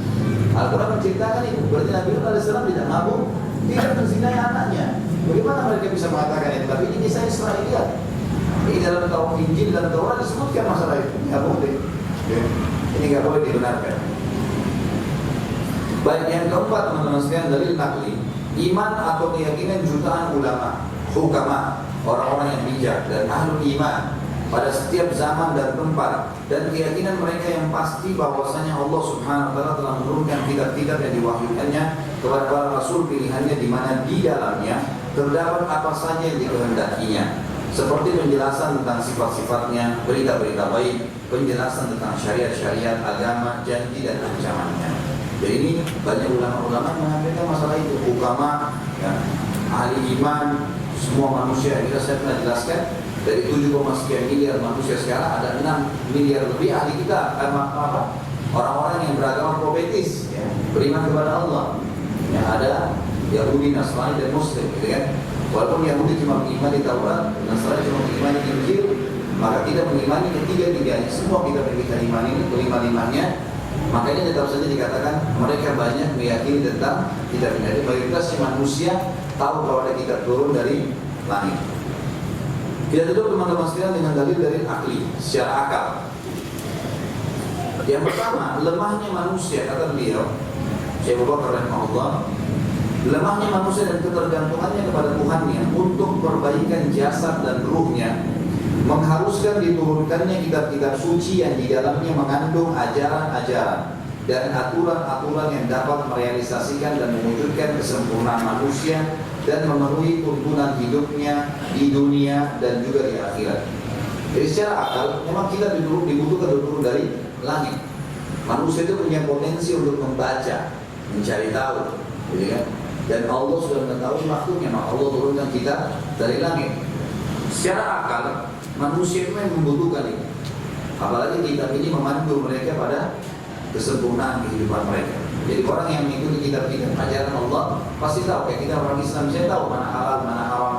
Al-Quran menceritakan itu. Berarti Nabi Lut alaihissalam tidak mabuk, tidak menzinai anaknya. Bagaimana mereka bisa mengatakan itu? Tapi ini kisah Israiliyat. Ini dalam Taurat, Injil dan Taurat disebutkan masalah itu. Nggak boleh. Ini nggak boleh dibenarkan. Baik, yang keempat teman-teman sekalian, dalil nakli. Iman atau keyakinan jutaan ulama, hukama, orang-orang yang bijak dan ahlul iman pada setiap zaman dan tempat, dan keyakinan mereka yang pasti bahwasanya Allah Subhanahu wa taala telah menurunkan kitab-kitab yang diwahyukannya kepada para rasul pilihannya, di mana di dalamnya terdapat apa saja yang dikehendakinya, seperti penjelasan tentang sifat-sifatnya, berita-berita baik, penjelasan tentang syariat-syariat agama, janji dan ancamannya. Jadi ini banyak ulama-ulama mengajarkan masalah itu, hukama, ya, ahli iman, semua manusia. Kita saya pernah jelaskan dari 7, sekian miliar manusia sekarang ada 6 miliar lebih ahli kita, orang-orang yang beragama profetis, ya, beriman kepada Allah. Yang ada Yahudi, Nasrani dan Muslim, gitu kan? Walaupun Yahudi cuma mengimani Taurat, Nasrani cuma mengimani Injil, maka kita mengimani ketiga-tiganya. Semua kita imani ini, kelima-limanya. Makanya tetap saja dikatakan mereka banyak meyakini tentang kitab ini. Jadi mayoritas manusia tahu bahwa ada kitab turun dari langit. Kita tutup teman-teman sekalian dengan dalil dari akli, secara akal. Yang pertama, lemahnya manusia, kata beliau, Syekh Abu Bakar rahimahullah, lemahnya manusia dan ketergantungannya kepada Tuhannya untuk perbaikan jasad dan ruhnya mengharuskan diturunkannya kitab-kitab suci yang di dalamnya mengandung ajaran-ajaran dan aturan-aturan yang dapat merealisasikan dan mewujudkan kesempurnaan manusia dan memenuhi tuntunan hidupnya di dunia dan juga di akhirat. Jadi secara akal memang kita dibutuhkan turun dari langit. Manusia itu punya potensi untuk membaca, mencari tahu, gitu kan? Dan Allah sudah mengetahui makhluknya, maka Allah turunkan kita dari langit. Secara akal manusia itu yang membutuhkan itu. Apalagi kitab ini memandu mereka pada kesempurnaan kehidupan mereka. Jadi orang yang mengikuti kitab-kitab ajaran Allah pasti tahu, kayak kita orang Islam, saya tahu mana halal, mana haram,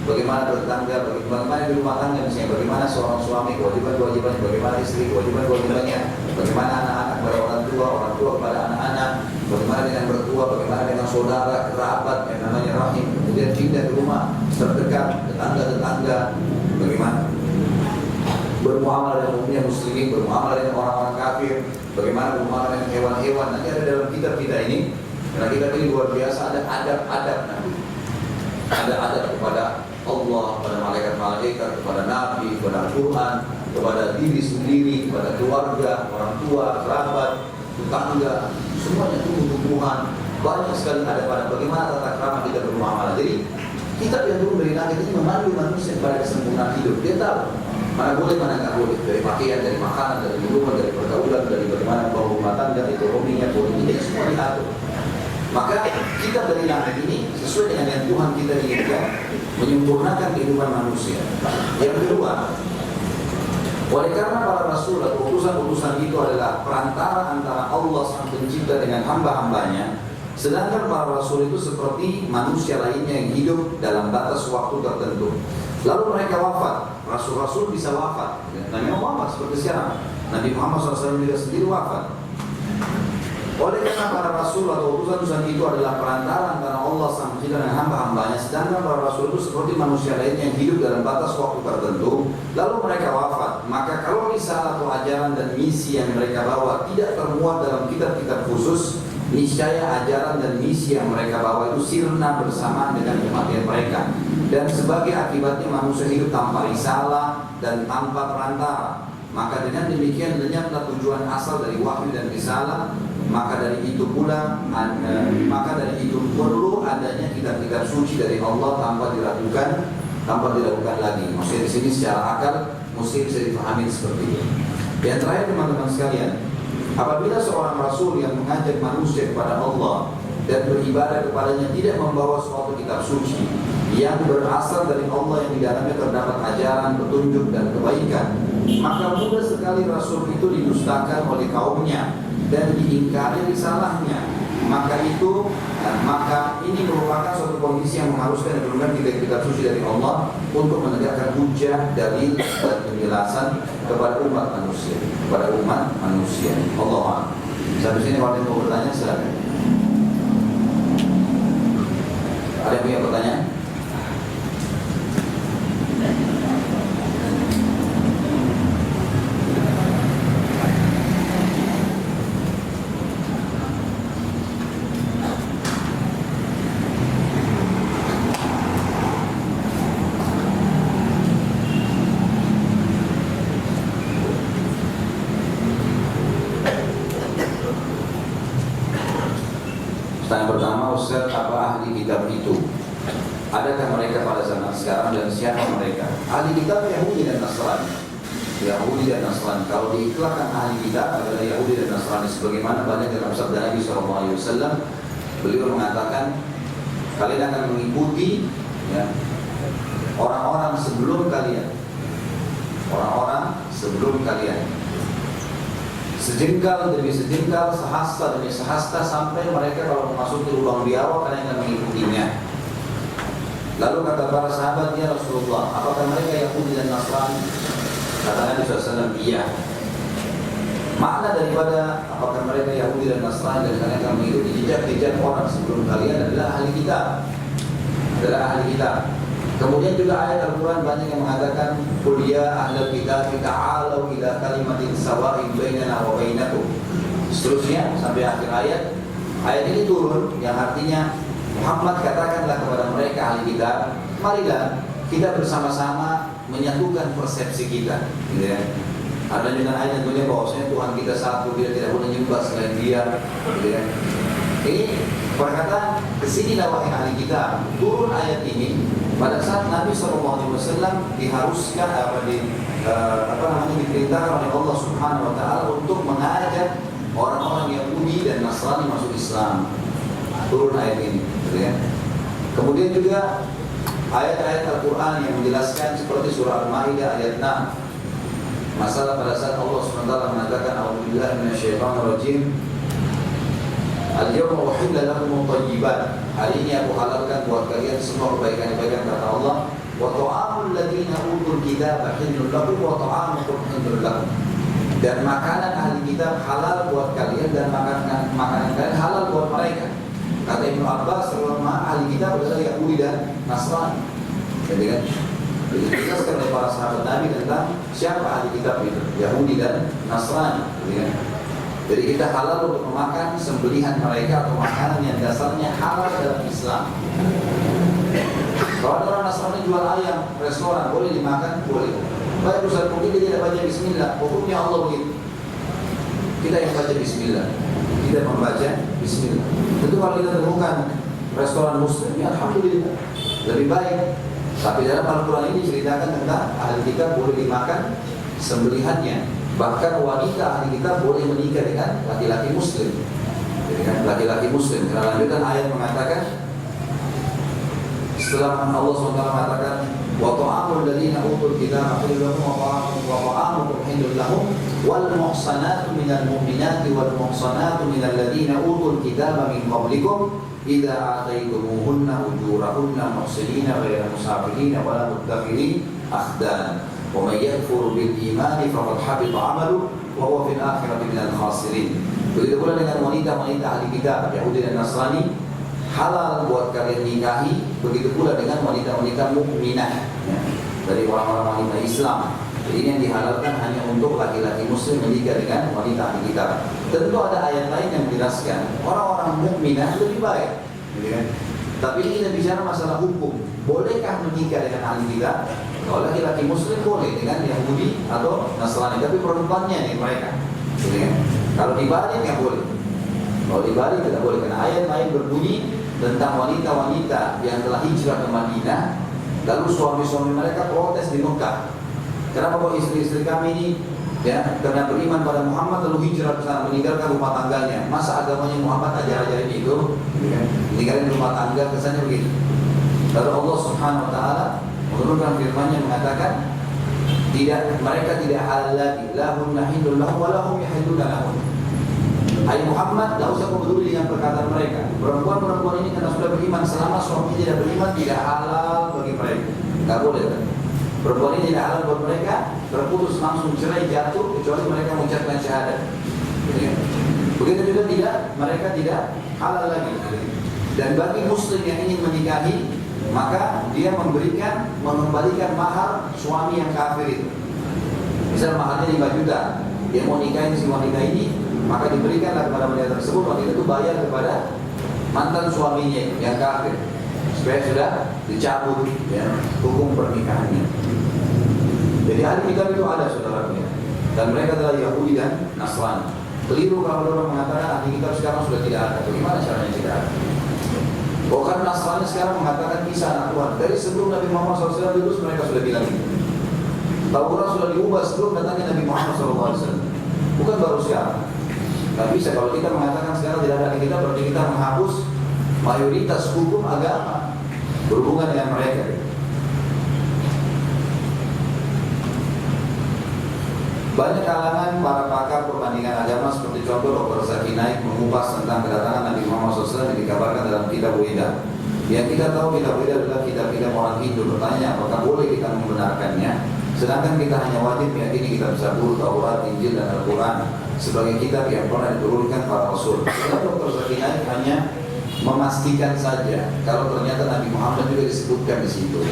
bagaimana bertangga, bagaimana di rumah tangga misalnya, bagaimana seorang suami kewajiban-kewajibannya, bagaimana istri kewajiban-kewajibannya, bagaimana anak-anak kepada orang tua kepada anak-anak, bagaimana dengan bertua, bagaimana dengan saudara, kerabat yang namanya rahim, kemudian pindah ke rumah terdekat, tetangga-tetangga, bagaimana bermuamalah dengan umumnya muslimin, bermuamalah dengan orang-orang kafir, bagaimana bermuamalah dengan hewan-hewan. Nanti ada dalam kitab kita ini, karena kitab ini luar biasa, ada adab-adab nanti. Ada adab kepada Allah, kepada malaikat-malaikat, kepada Nabi, kepada Al-Quran, kepada diri sendiri, kepada keluarga, orang tua, kerabat, tetangga, semuanya tumbuh-tumbuhan. Banyak sekali ada pada bagaimana tata krama kita bermuamalah. Jadi kitab yang turun dari langit ini memandu manusia kepada kesempurnaan hidup. Dia tahu mana boleh, mana nggak boleh, dari pakaian, dari makanan, dari minuman, dari pergaulan, dari bagaimana bawa rumah tangga, ekonominya, politiknya, semua diatur. Maka kita dari langit ini sesuai dengan yang Tuhan kita inginkan, menyempurnakan kehidupan manusia. Yang kedua, oleh karena para rasul atau utusan-utusan itu adalah perantara antara Allah Sang Pencipta dengan hamba-hambanya, sedangkan para rasul itu seperti manusia lainnya yang hidup dalam batas waktu tertentu. Lalu mereka wafat, rasul-rasul bisa wafat, dan memang wafat seperti sekarang. Nabi Muhammad SAW juga sendiri wafat. Oleh karena para rasul atau utusan-utusan itu adalah perantara antara Allah Sang Pencipta dan hamba-hambanya, sedangkan para rasul itu seperti manusia lainnya yang hidup dalam batas waktu tertentu, lalu mereka wafat. Maka kalau risalah atau ajaran dan misi yang mereka bawa tidak termuat dalam kitab-kitab khusus, niscaya ajaran dan misi yang mereka bawa itu sirna bersamaan dengan kematian mereka. Dan sebagai akibatnya manusia hidup tanpa risalah dan tanpa perantara. Maka dengan demikian lenyaplah tujuan asal dari wahyu dan risalah. Maka dari itu perlu adanya kitab-kitab suci dari Allah tanpa diragukan lagi. Maksudnya di sini secara akal mesti bisa dipahami seperti itu. Yang terakhir teman-teman sekalian, apabila seorang rasul yang mengajak manusia kepada Allah dan beribadah kepadanya tidak membawa suatu kitab suci yang berasal dari Allah yang di dalamnya terdapat ajaran, petunjuk dan kebaikan, maka mudah sekali rasul itu didustakan oleh kaumnya dan diingkari risalahnya. Maka ini merupakan suatu kondisi yang mengharuskan diturunkan kitab-kitab suci dari Allah untuk menegakkan hujah, dalil dan penjelasan kepada umat manusia. Allah. Sampai sini kalau ada yang mau bertanya silakan. Ada yang punya pertanyaan? Pertanyaan pertama, Ustaz, apa ahli kitab itu? Adakah mereka pada zaman sekarang dan siapa mereka? Ahli kitab Yahudi dan Nasrani. Kalau diikhlakan ahli kitab adalah Yahudi dan Nasrani, sebagaimana banyak dalam sabda Nabi SAW. Beliau mengatakan, kalian akan mengikuti orang-orang sebelum kalian. Sejengkal demi sejengkal, sehasta demi sehasta, sampai mereka kalau memasuki lubang biawak kalian akan mengikutinya. Lalu kata para sahabat, ya Rasulullah, apakah mereka Yahudi dan Nasrani? Kata Nabi SAW, iya. Makna daripada apakah mereka Yahudi dan Nasrani dan kalian akan mengikuti jejak-jejak orang sebelum kalian adalah ahli kitab. Kemudian juga ayat Al-Quran banyak yang mengatakan, qul ya ahlal kitab ta'alu ila kalimatin sawa'in bainana wa bainakum. Seterusnya sampai akhir ayat. Ayat ini turun yang artinya Muhammad katakanlah kepada mereka ahli kitab, marilah kita bersama-sama menyatukan persepsi kita, gitu ya. Ada dengan ayat tentunya bahwasanya Tuhan kita satu, dia tidak boleh nyembah selain Dia, gitu ya. Ini perkataan kesinilah wahai ahli kitab. Turun ayat ini pada saat Nabi SAW diharuskan diperintahkan oleh Allah Subhanahu Wa Taala untuk mengajak orang-orang Yahudi dan Nasrani masuk Islam. Turun ayat ini, gitu ya. Kemudian juga ayat-ayat Al-Quran yang menjelaskan seperti surah Al-Ma'idah ayat 6. Masalah pada saat Allah SWT mengatakan A'udzubillahi minasyaitonirrajim. Al-yawma uhilla lakum thayyibat. Hari ini aku halalkan buat kalian semua kebaikan-kebaikan, kata Allah. Wa ta'amul ladzina utul kitaba hillun lakum wa ta'amukum hillun lakum. Dan makanan ahli kitab halal buat kalian dan makanan kalian halal buat mereka. Kata Ibnu Abbas, selama ahli kitab adalah Yahudi dan Nasrani. Jadi kan, dijelaskan oleh para sahabat Nabi tentang siapa ahli kitab itu, Yahudi dan Nasrani. Jadi kita halal untuk memakan sembelihan mereka atau makanan yang dasarnya halal dalam Islam. Kalau ada orang Nasrani jual ayam, restoran, boleh dimakan? Boleh. Baik Ustaz, mungkin dia tidak baca bismillah, hukumnya Allah begitu. Kita yang baca bismillah, kita membaca bismillah. Tentu kalau kita temukan restoran muslim, ya alhamdulillah, lebih baik. Tapi dalam Al-Quran ini ceritakan tentang ahli kitab boleh dimakan sembelihannya. Bahkan wanita ahli kitab boleh menikah dengan laki-laki muslim. Jadi kan laki-laki muslim. Karena lanjutan ayat mengatakan, setelah Allah SWT mengatakan, wa ta'amul ladzina utul kitaba hillun lakum wa ta'amukum hillun lahum wal muhsanatu minal mu'minati wal muhsanatu minal ladzina utul kitaba min qablikum idza ataytumuhunna ujurahunna muhsinina ghayra musafihina wa la muttakhidin akhdan. Wa may yakfur bil imani faqad habita 'amaluhu wa huwa fil akhirati minal khasirin. Begitu pula dengan wanita-wanita ahli kitab Yahudi dan Nasrani, halal buat kalian nikahi. Begitu pula dengan wanita-wanita mukminah, ya, dari orang-orang wanita Islam. Jadi ini yang dihalalkan hanya untuk laki-laki muslim menikah dengan wanita ahli kitab. Tentu ada ayat lain yang menjelaskan orang-orang mukminah lebih baik, gitu kan? Tapi ini kita bicara masalah hukum. Bolehkah menikah dengan ahli kitab? Kalau laki-laki muslim boleh dengan Yahudi atau Nasrani, tapi perempuannya nih mereka, gitu kan? Kalau dibalik nggak boleh. Kalau dibalik tidak boleh, karena ayat-ayat berbunyi tentang wanita-wanita yang telah hijrah ke Madinah, lalu suami-suami mereka protes di Mekah. Kenapa kok istri-istri kami ini, ya, karena beriman pada Muhammad lalu hijrah ke sana meninggalkan rumah tangganya? Masa agamanya Muhammad ajar-ajarin itu, meninggalkan rumah tangga, kesannya begitu. Lalu Allah Subhanahu Wa Taala menurunkan firman-Nya mengatakan, mereka tidak halal lagi, lahunna hillun lahum wa lahum yahilluna lahum. Hai Muhammad, tidak usah peduli dengan perkataan mereka. Perempuan-perempuan ini karena sudah beriman, selama suami tidak beriman tidak halal bagi mereka. Tidak boleh kan? Perempuan ini tidak halal buat mereka, terputus langsung cerai jatuh kecuali mereka mengucapkan syahadat. Begitu juga tidak, mereka tidak halal lagi. Dan bagi muslim yang ingin menikahi, maka dia mengembalikan mahar suami yang kafir itu. Misal maharnya 5 juta, dia mau nikahin si wanita ini, maka diberikanlah kepada wanita tersebut, wanita itu bayar kepada mantan suaminya yang kafir, supaya sudah dicabut, ya, hukum pernikahannya. Jadi ahli kitab itu ada, saudara-saudara, dan mereka adalah Yahudi dan Nasrani. Keliru kalau orang mengatakan ahli kitab sekarang sudah tidak ada. Bagaimana caranya tidak ada? Bahkan Nasrani sekarang mengatakan Isa anak Tuhan. Dari sebelum Nabi Muhammad SAW dulu mereka sudah bilang itu. Taurat sudah diubah sebelum datangnya Nabi Muhammad SAW. Bukan baru sekarang. Tidak bisa kalau kita mengatakan sekarang tidak ada ahli kitab, berarti kita menghapus mayoritas hukum agama berhubungan dengan mereka. Banyak kalangan para pakar perbandingan agama seperti contoh Dr. Zaki Naik mengupas tentang kedatangan Nabi Muhammad SAW yang dikabarkan dalam kitab Weda. Yang kita tahu kitab Weda adalah kitab-kitab orang Hindu. Bertanya apakah boleh kita membenarkannya? Sedangkan kita hanya wajib meyakini kitab Zabur, Taurat, Injil dan Al-Quran sebagai kitab yang pernah diturunkan para Rasul. Karena Dr. Zaki Naik hanya memastikan saja kalau ternyata Nabi Muhammad juga disebutkan di situ.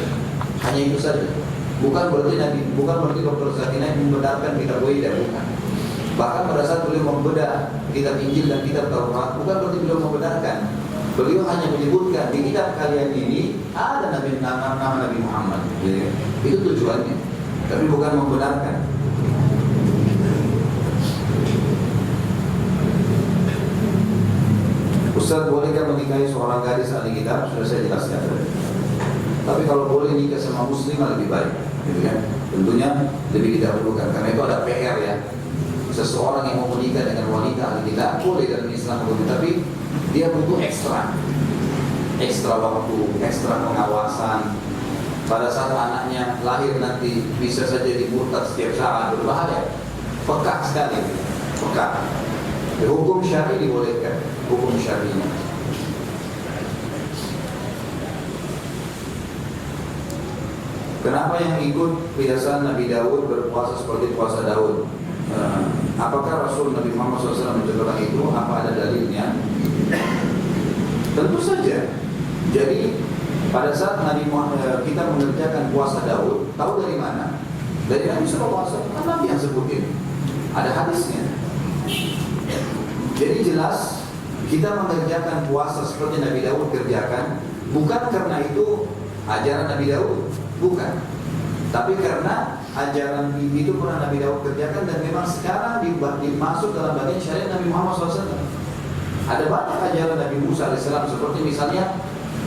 Hanya itu saja. Bukan berarti Dr. Zaki Naik membenarkan kitab Weda, bukan. Bahkan pada saat beliau membedah kitab Injil dan kitab Taurat, bukan berarti beliau membenarkan. Beliau hanya menyebutkan di kitab kalian ini ada nama Nabi Muhammad. Jadi, itu tujuannya, tapi bukan membenarkan. Ustaz, bolehkah menikahi seorang gadis ahli kitab? Sudah saya jelaskan. Tapi kalau boleh nikah sama muslimah lebih baik, gitu kan? Tentunya lebih didahulukan karena itu ada PR ya. Seseorang yang mau menikah dengan wanita ahli kitab boleh dalam Islam, tapi dia butuh ekstra waktu, ekstra pengawasan. Pada saat anaknya lahir nanti bisa saja dimurtad setiap saat, berbahaya. Peka sekali, peka. Hukum syar'i dibolehkan. hukum syar'inya. Kenapa yang ikut kebiasaan Nabi Daud berpuasa seperti puasa Daud? Apakah Rasul Nabi Muhammad SAW mencontohkan itu? Apa ada dalilnya? Tentu saja. Jadi pada saat Nabi Muhammad kita mengerjakan puasa Daud, tahu dari mana? Dari Nabi SAW. Kan Nabi yang sebutin. Ada hadisnya. Jadi jelas kita mengerjakan puasa seperti Nabi Daud kerjakan, bukan karena itu ajaran Nabi Daud, bukan. Tapi karena ajaran itu pernah Nabi Daud kerjakan dan memang sekarang dimasuk dalam bagian syariat Nabi Muhammad SAW. Ada banyak ajaran Nabi Musa AS seperti misalnya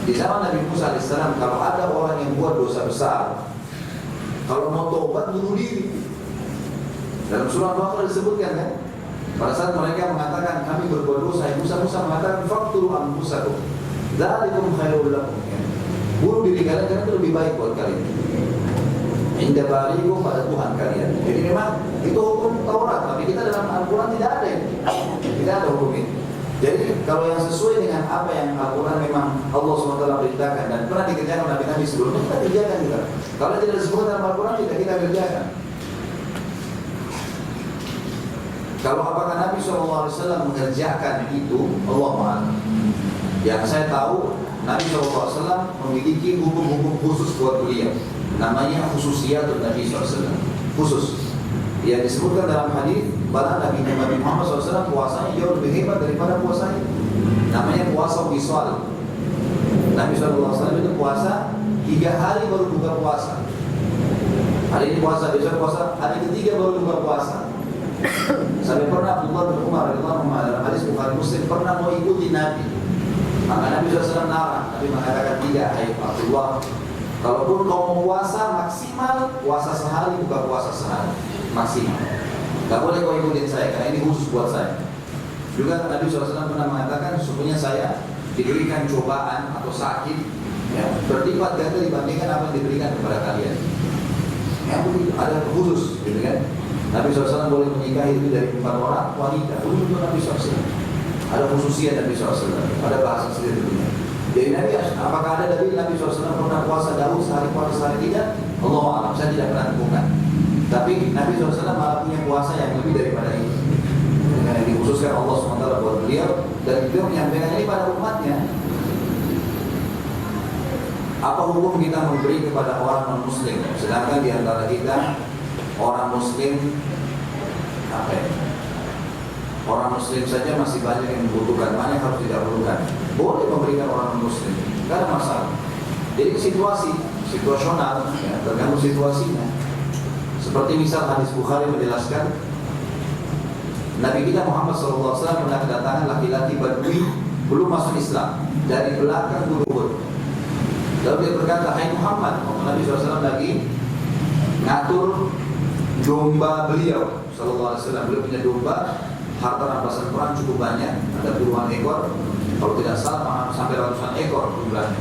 di zaman Nabi Musa AS kalau ada orang yang buat dosa besar, kalau mau tobat bunuh diri. Dalam surah Al-Baqarah disebutkan kan, pada saat mereka mengatakan kami berbuat dosa, Musa mengatakan faqtulu anfusakum dzalikum khairul lakum. Bunuh diri kalian karena itu lebih baik buat kalian. Inda barikum pada Tuhan kalian. Jadi memang itu hukum Taurat, tapi kita dalam Al-Quran tidak ada ini. Tidak ada hukum ini. Jadi kalau yang sesuai dengan apa yang Al-Quran memang Allah SWT perintahkan dan pernah dikerjakan oleh Nabi sebelumnya, kita kerjakan juga. Kalau tidak disebut dalam Al-Quran, tidak kita kerjakan. Kalau apakah Nabi SAW mengerjakan itu, Allah Ta'ala. Yang saya tahu, Nabi SAW memiliki hukum-hukum khusus buat beliau. Namanya khususiyatun Nabi SAW. Khusus. Yang disebutkan dalam hadis, bahwa Nabi Muhammad SAW puasanya jauh lebih hebat daripada puasanya. Namanya puasa wiswal. Nabi SAW itu puasa 3 hari baru buka puasa. Hari ini puasa, besok puasa, hari ketiga baru buka puasa. Sampai pernah Abdullah bin Umar dalam hadis Bukhari Muslim pernah mau ikuti Nabi. Maka Nabi SAW narang, Nabi mengatakan tidak, hai Abdullah, kalaupun kau mau puasa maksimal puasa sehari, buka puasa sehari maksimal. Gak boleh kau ikutin saya karena ini khusus buat saya. Juga Nabi SAW pernah mengatakan sesungguhnya saya diberikan cobaan atau sakit ya, berlipat ganda dibandingkan apa yang diberikan kepada kalian. Ya begitu, ada khusus, gitu kan? Nabi SAW boleh menikahi itu dari 4 orang wanita. Itu Nabi SAW. Ada khususnya Nabi SAW. Ada bahasa sendiri tentunya. Jadi Nabi, apakah ada dari Nabi SAW pernah puasa Daud sehari puasa sehari tidak? Allah Alam, saya tidak pernah temukan. Tapi Nabi SAW malah punya puasa yang lebih daripada ini. Karena dikhususkan Allah SWT buat beliau dan beliau menyampaikan ini pada umatnya. Apa hukum kita memberi kepada orang non-muslim? Sedangkan di antara kita orang muslim apa ya? Orang muslim saja masih banyak yang membutuhkan, mana yang harus didahulukan. Boleh memberikan orang muslim, tidak ada masalah. Jadi situasional, ya, tergantung situasinya. Seperti misal hadis Bukhari menjelaskan, Nabi kita Muhammad SAW pernah kedatangan laki-laki Badui belum masuk Islam dari belakang Gunung Uhud. Lalu dia berkata, hai Muhammad, Nabi SAW lagi ngatur domba beliau sallallahu alaihi wasallam. Beliau punya domba, harta rampasan perang cukup banyak, ada puluhan ekor, kalau tidak salah sampai ratusan ekor jumlahnya.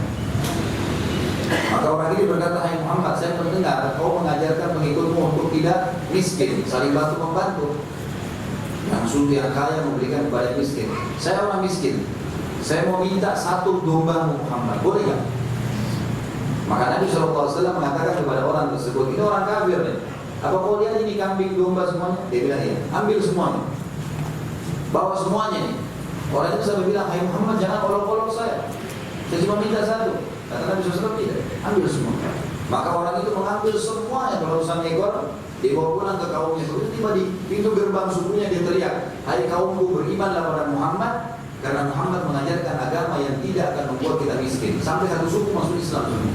Maka orang ini berkata, hai Muhammad, saya mendengar kau mengajarkan pengikutmu untuk tidak miskin, saling bantu membantu. Yang sulit yang kaya memberikan kepada miskin. Saya orang miskin, saya mau minta 1 domba Muhammad, boleh nggak? Maka Nabi SAW mengatakan kepada orang tersebut, ini orang kafir nih. Apa kau lihat ini kambing domba semuanya? Dia bilang iya, ambil semuanya, bawa semuanya nih. Orang itu sampai bilang, hai Muhammad jangan olok-olok saya cuma minta 1. Kata Nabi SAW tidak, ambil semua. Maka orang itu mengambil semuanya, ratusan ekor, dibawa pulang ke kaumnya. Begitu tiba di pintu gerbang sukunya dia teriak, hai kaumku berimanlah pada Muhammad, karena Muhammad mengajarkan agama yang tidak akan membuat kita miskin. Sampai 1 suku masuk Islam semua.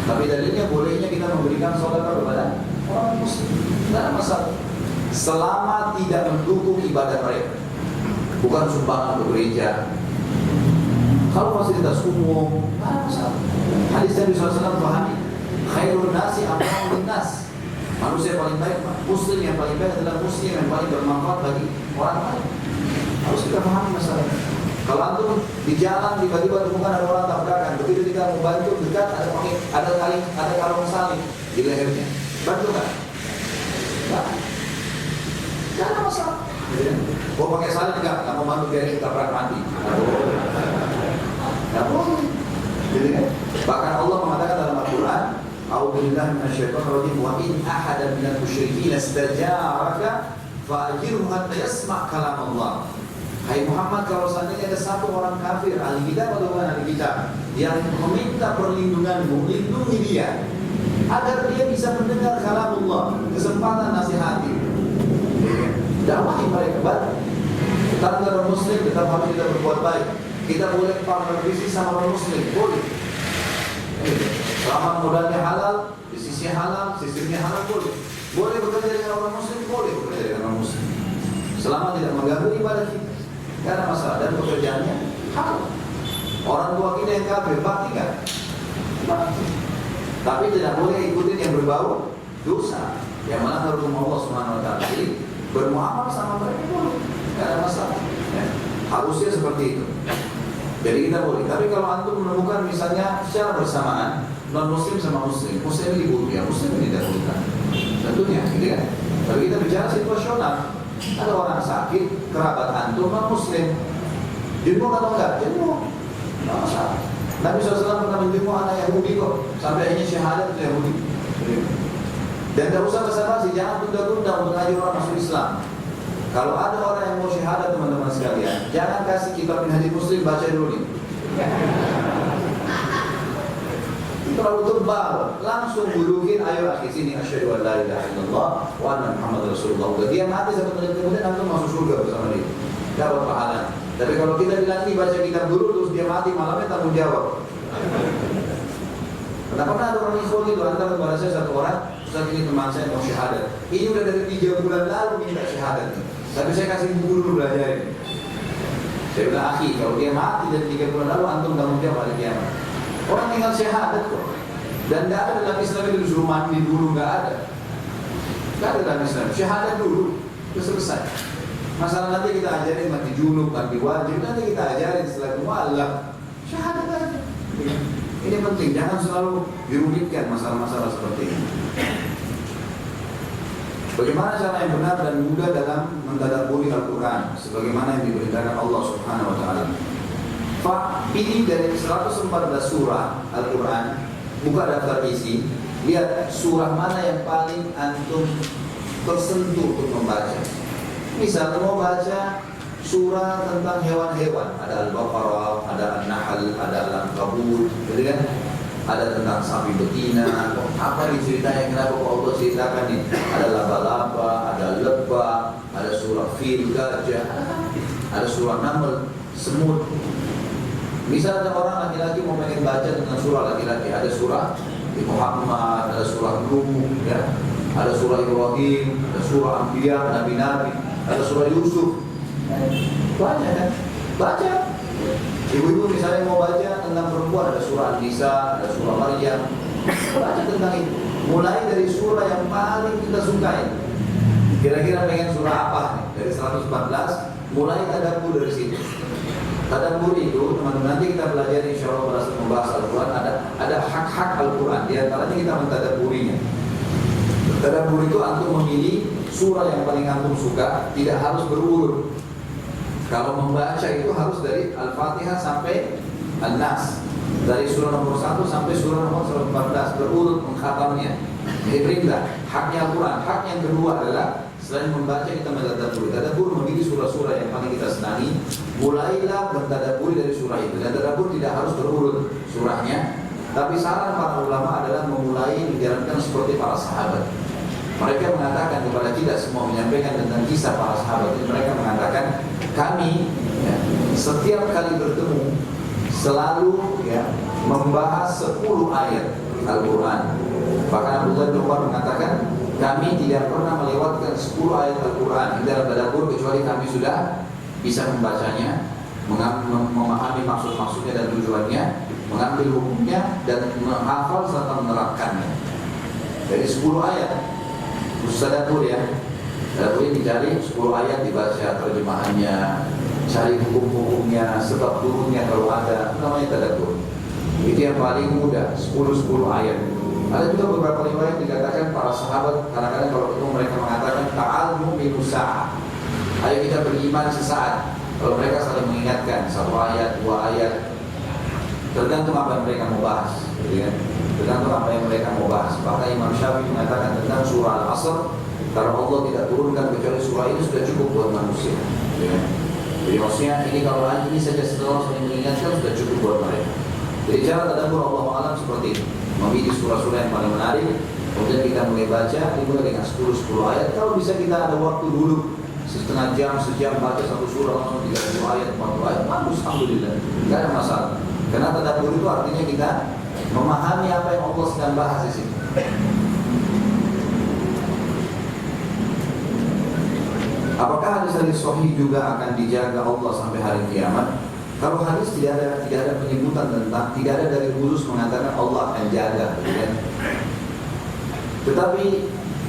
Tapi dalilnya bolehnya kita memberikan sedekah kepada orang muslim, tidak ada masalah selama tidak mendukung ibadah mereka, bukan sumbangan ke gereja. Kalau fasilitas umum, tidak ada masalah. Hadis Nabi SAW pahami, khairun nasi amrun nas. Manusia paling baik, muslim yang paling baik adalah muslim yang paling bermanfaat bagi orang lain. Harus kita pahami masalahnya. Kalau antum di jalan tiba-tiba temukan ada orang tabrakan, begitu kita mau bantu dekat ada kalung salib di lehernya, bantu nggak? Nggak ada masalah. Kau pakai salib nggak mau mantu biar kita berat mati. Nggak boleh. Jadi kan, bahkan Allah mengatakan dalam Al-Quran, A'udzubillahi minasyaitonir rajim, wa in ahadan minal musyrikin istajaraka fa'ajirhu hatta yasma' kalam Allah. Hai Muhammad, kalau seandainya ada satu orang kafir, ahli kitab atau bukan ahli kitab, yang meminta perlindunganmu, lindungi dia agar dia bisa mendengar kalam Allah, kesempatan nasihati. Dakwahi mereka. Tetap non muslim, tetap harus kita berbuat baik. Kita boleh partner bisnis sama non muslim, boleh. Selama modalnya halal, bisnisnya halal, sistemnya halal, boleh. Boleh bekerja dengan orang muslim, boleh bekerja dengan orang muslim. Selama tidak mengganggu ibadah kita, tidak ada masalah. Dan pekerjaannya halal. Orang tua kita yang kafir, bakti kan? Bakti. Tapi tidak boleh ikutin yang berbau dosa, yang melanggar hukum Allah Subhanahu Wa Taala. Jadi bermuamalah sama mereka boleh, tidak ada masalah. Ya. Harusnya seperti itu. Jadi kita boleh. Tapi kalau antum menemukan misalnya secara bersamaan non muslim sama muslim, muslim ini dibutuh ya, muslim ini tidak butuh. Tentunya, gitu kan? Tapi kita bicara situasional. Ada orang sakit, kerabat antum non muslim, jenguk atau enggak? Jenguk, nggak masalah. Nabi SAW pernah menjenguk anak Yahudi kok, sampai akhirnya syahadat itu Yahudi. Dan tidak usah basa-basi, jangan tunda-tunda untuk ngajak orang masuk Islam. Kalau ada orang yang mau syahadat teman-teman sekalian, jangan kasih kitab Minhajul Muslim, baca dulu nih. Terlalu tebal, langsung burukin, ayo akhi sini asyhadu an la ilaha illallah wa anna Muhammadar Rasulullah. Dia mati satu menit kemudian antum masuk surga bersama dia. Dapat pahala. Tapi kalau kita bilang ini baca kitab dulu terus dia mati malamnya tanggung jawab. Pernah ada orang ikhwan itu hantar kepada saya satu orang, Ustaz ini teman saya mau syahadat. Ini udah dari 3 bulan lalu minta syahadat. Tapi saya kasih buku dulu belajarin. Saya bilang akhi, kalau dia mati dari 3 bulan lalu antum tanggung jawab hari kiamat. Orang tinggal syahadat kok. Dan tidak ada dalam Islam itu disuruh mandi dulu, nggak ada. Nggak ada dalam Islam. Syahadat dulu, itu selesai. Masalah nanti kita ajarin mandi junub, mandi wajib, nanti kita ajarin setelah itu mu'allaf. Syahadat aja. Ini penting, jangan selalu dirumitkan masalah-masalah seperti ini. Bagaimana cara yang benar dan mudah dalam mentadabburi Al-Quran sebagaimana yang diperintahkan Allah Subhanahu Wa Taala. Pak, pilih dari 114 surah Al-Quran, buka daftar isi, lihat surah mana yang paling antum tersentuh untuk membaca. Misal mau baca surah tentang hewan-hewan, ada Al-Baqarah, ada An-Nahl, ada Al-Ankabut, gitu kan? Ada tentang sapi betina, apa diceritain, kenapa Allah ceritakan ini? Ada laba-laba, ada lebah, ada surah fil, gajah, ada surah naml, semut. Misal ada orang laki-laki mau pengen baca tentang surah laki-laki, ada surah Muhammad, ada surah Nuh, ya, ada surah Ibrahim, ada surah Anbiya, Nabi-Nabi, ada surah Yusuf. Baca kan? Baca. Ibu-ibu misalnya mau baca tentang perempuan, ada surah An-Nisa, ada surah Maryam. Baca tentang itu. Mulai dari surah yang paling kita sukai. Kira-kira pengen surah apa nih? Dari 114, mulai tadabbur dari situ. Tadabbur itu, teman-teman, nanti kita belajar insya Allah membahas Al-Quran. Ada hak-hak Al-Quran. Di antaranya kita mentadabburinya. Tadabbur itu antum memilih surah yang paling antum suka, tidak harus berurut. Kalau membaca itu harus dari Al-Fatihah sampai An-Nas, dari surah nomor 1 sampai surah nomor 114, berurut mengkhatamnya. Ini perintah, haknya Al-Quran. Hak yang kedua adalah selain membaca kita mentadabbur. Tadabbur memilih surah-surah yang paling kita senangi. Mulailah mentadabbur dari surah itu. Dan tadabbur tidak harus berurut surahnya, tapi saran para ulama adalah memulai dijalankan seperti para sahabat. Mereka mengatakan kepada kita semua menyampaikan tentang kisah para sahabat ini. Mereka mengatakan kami ya, setiap kali bertemu selalu ya, membahas 10 ayat Al-Quran. Bahkan Abdullah bin Umar mengatakan kami tidak pernah melewatkan 10 ayat Al-Quran dalam tadabbur kecuali kami sudah bisa membacanya, memahami maksud-maksudnya dan tujuannya, mengambil hukumnya dan menghafal serta menerapkannya. Dari 10 ayat khusus tadabbur ya. Tadabbur dicari 10 ayat, dibaca terjemahannya, cari hukum-hukumnya, sebab turunnya kalau ada, namanya tadabbur. Itu yang paling mudah, 10 ayat. Ada juga beberapa riwayat dikatakan para sahabat kadang-kadang kalau ketemu mereka mengatakan ta'almu min sa'ah. Ayo kita beriman sesaat. Kalau mereka saling mengingatkan satu ayat, dua ayat, tergantung apa yang mereka mau bahas, gitu kan? Tergantung apa yang mereka mau bahas. Maka Imam Syafi'i mengatakan tentang surah Al-Asr, kalau Allah tidak turunkan kecuali surah ini sudah cukup buat manusia, gitu kan? Jadi maksudnya ini kalau ayat ini saja setelah saling mengingatkan sudah cukup buat mereka. Jadi cara tadabbur Allah alam seperti ini, memilih surah-surah yang paling menarik, kemudian kita mulai baca, dimulai dengan 10 ayat. Kalau bisa kita ada waktu dulu setengah jam, sejam baca satu surah langsung 30 ayat, 40 ayat, bagus, alhamdulillah, tidak ada masalah. Karena tadabbur itu artinya kita memahami apa yang Allah sedang bahas di sini. Apakah hadis-hadis sahih juga akan dijaga Allah sampai hari kiamat? Kalau hadis tidak ada penyebutan tentang, tidak ada dari khusus mengatakan Allah akan jaga, kan? Tetapi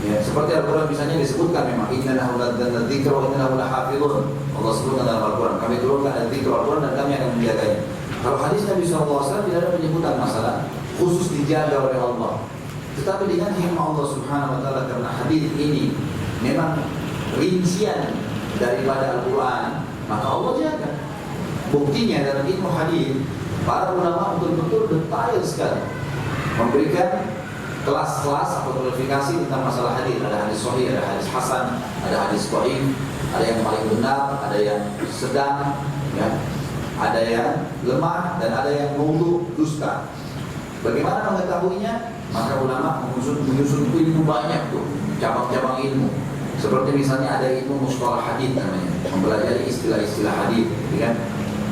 ya, seperti Al-Quran misalnya disebutkan memang inna lahu ladzikra wa inna lahu lahafizun. Allah sebutkan dalam Al-Quran, kami turunkan dzikr Al-Quran dan kami akan menjaganya. Kalau hadis Nabi SAW tidak ada penyebutan masalah khusus dijaga oleh Allah. Tetapi dengan hikmah Allah Subhanahu Wa Taala, karena hadis ini memang rincian daripada Al-Quran, maka Allah jaga. Buktinya dalam ilmu hadis, para ulama betul-betul detail sekali memberikan kelas-kelas atau kualifikasi tentang masalah hadis. Ada hadis sahih, ada hadis hasan, ada hadis dhaif, ada yang paling benar, ada yang sedang, ya, ada yang lemah, dan ada yang maudhu, dusta. Bagaimana mengetahuinya? Maka ulama menyusun ilmu banyak tuh, cabang-cabang ilmu. Seperti misalnya ada ilmu mustalah hadis namanya, mempelajari istilah-istilah hadis, kan?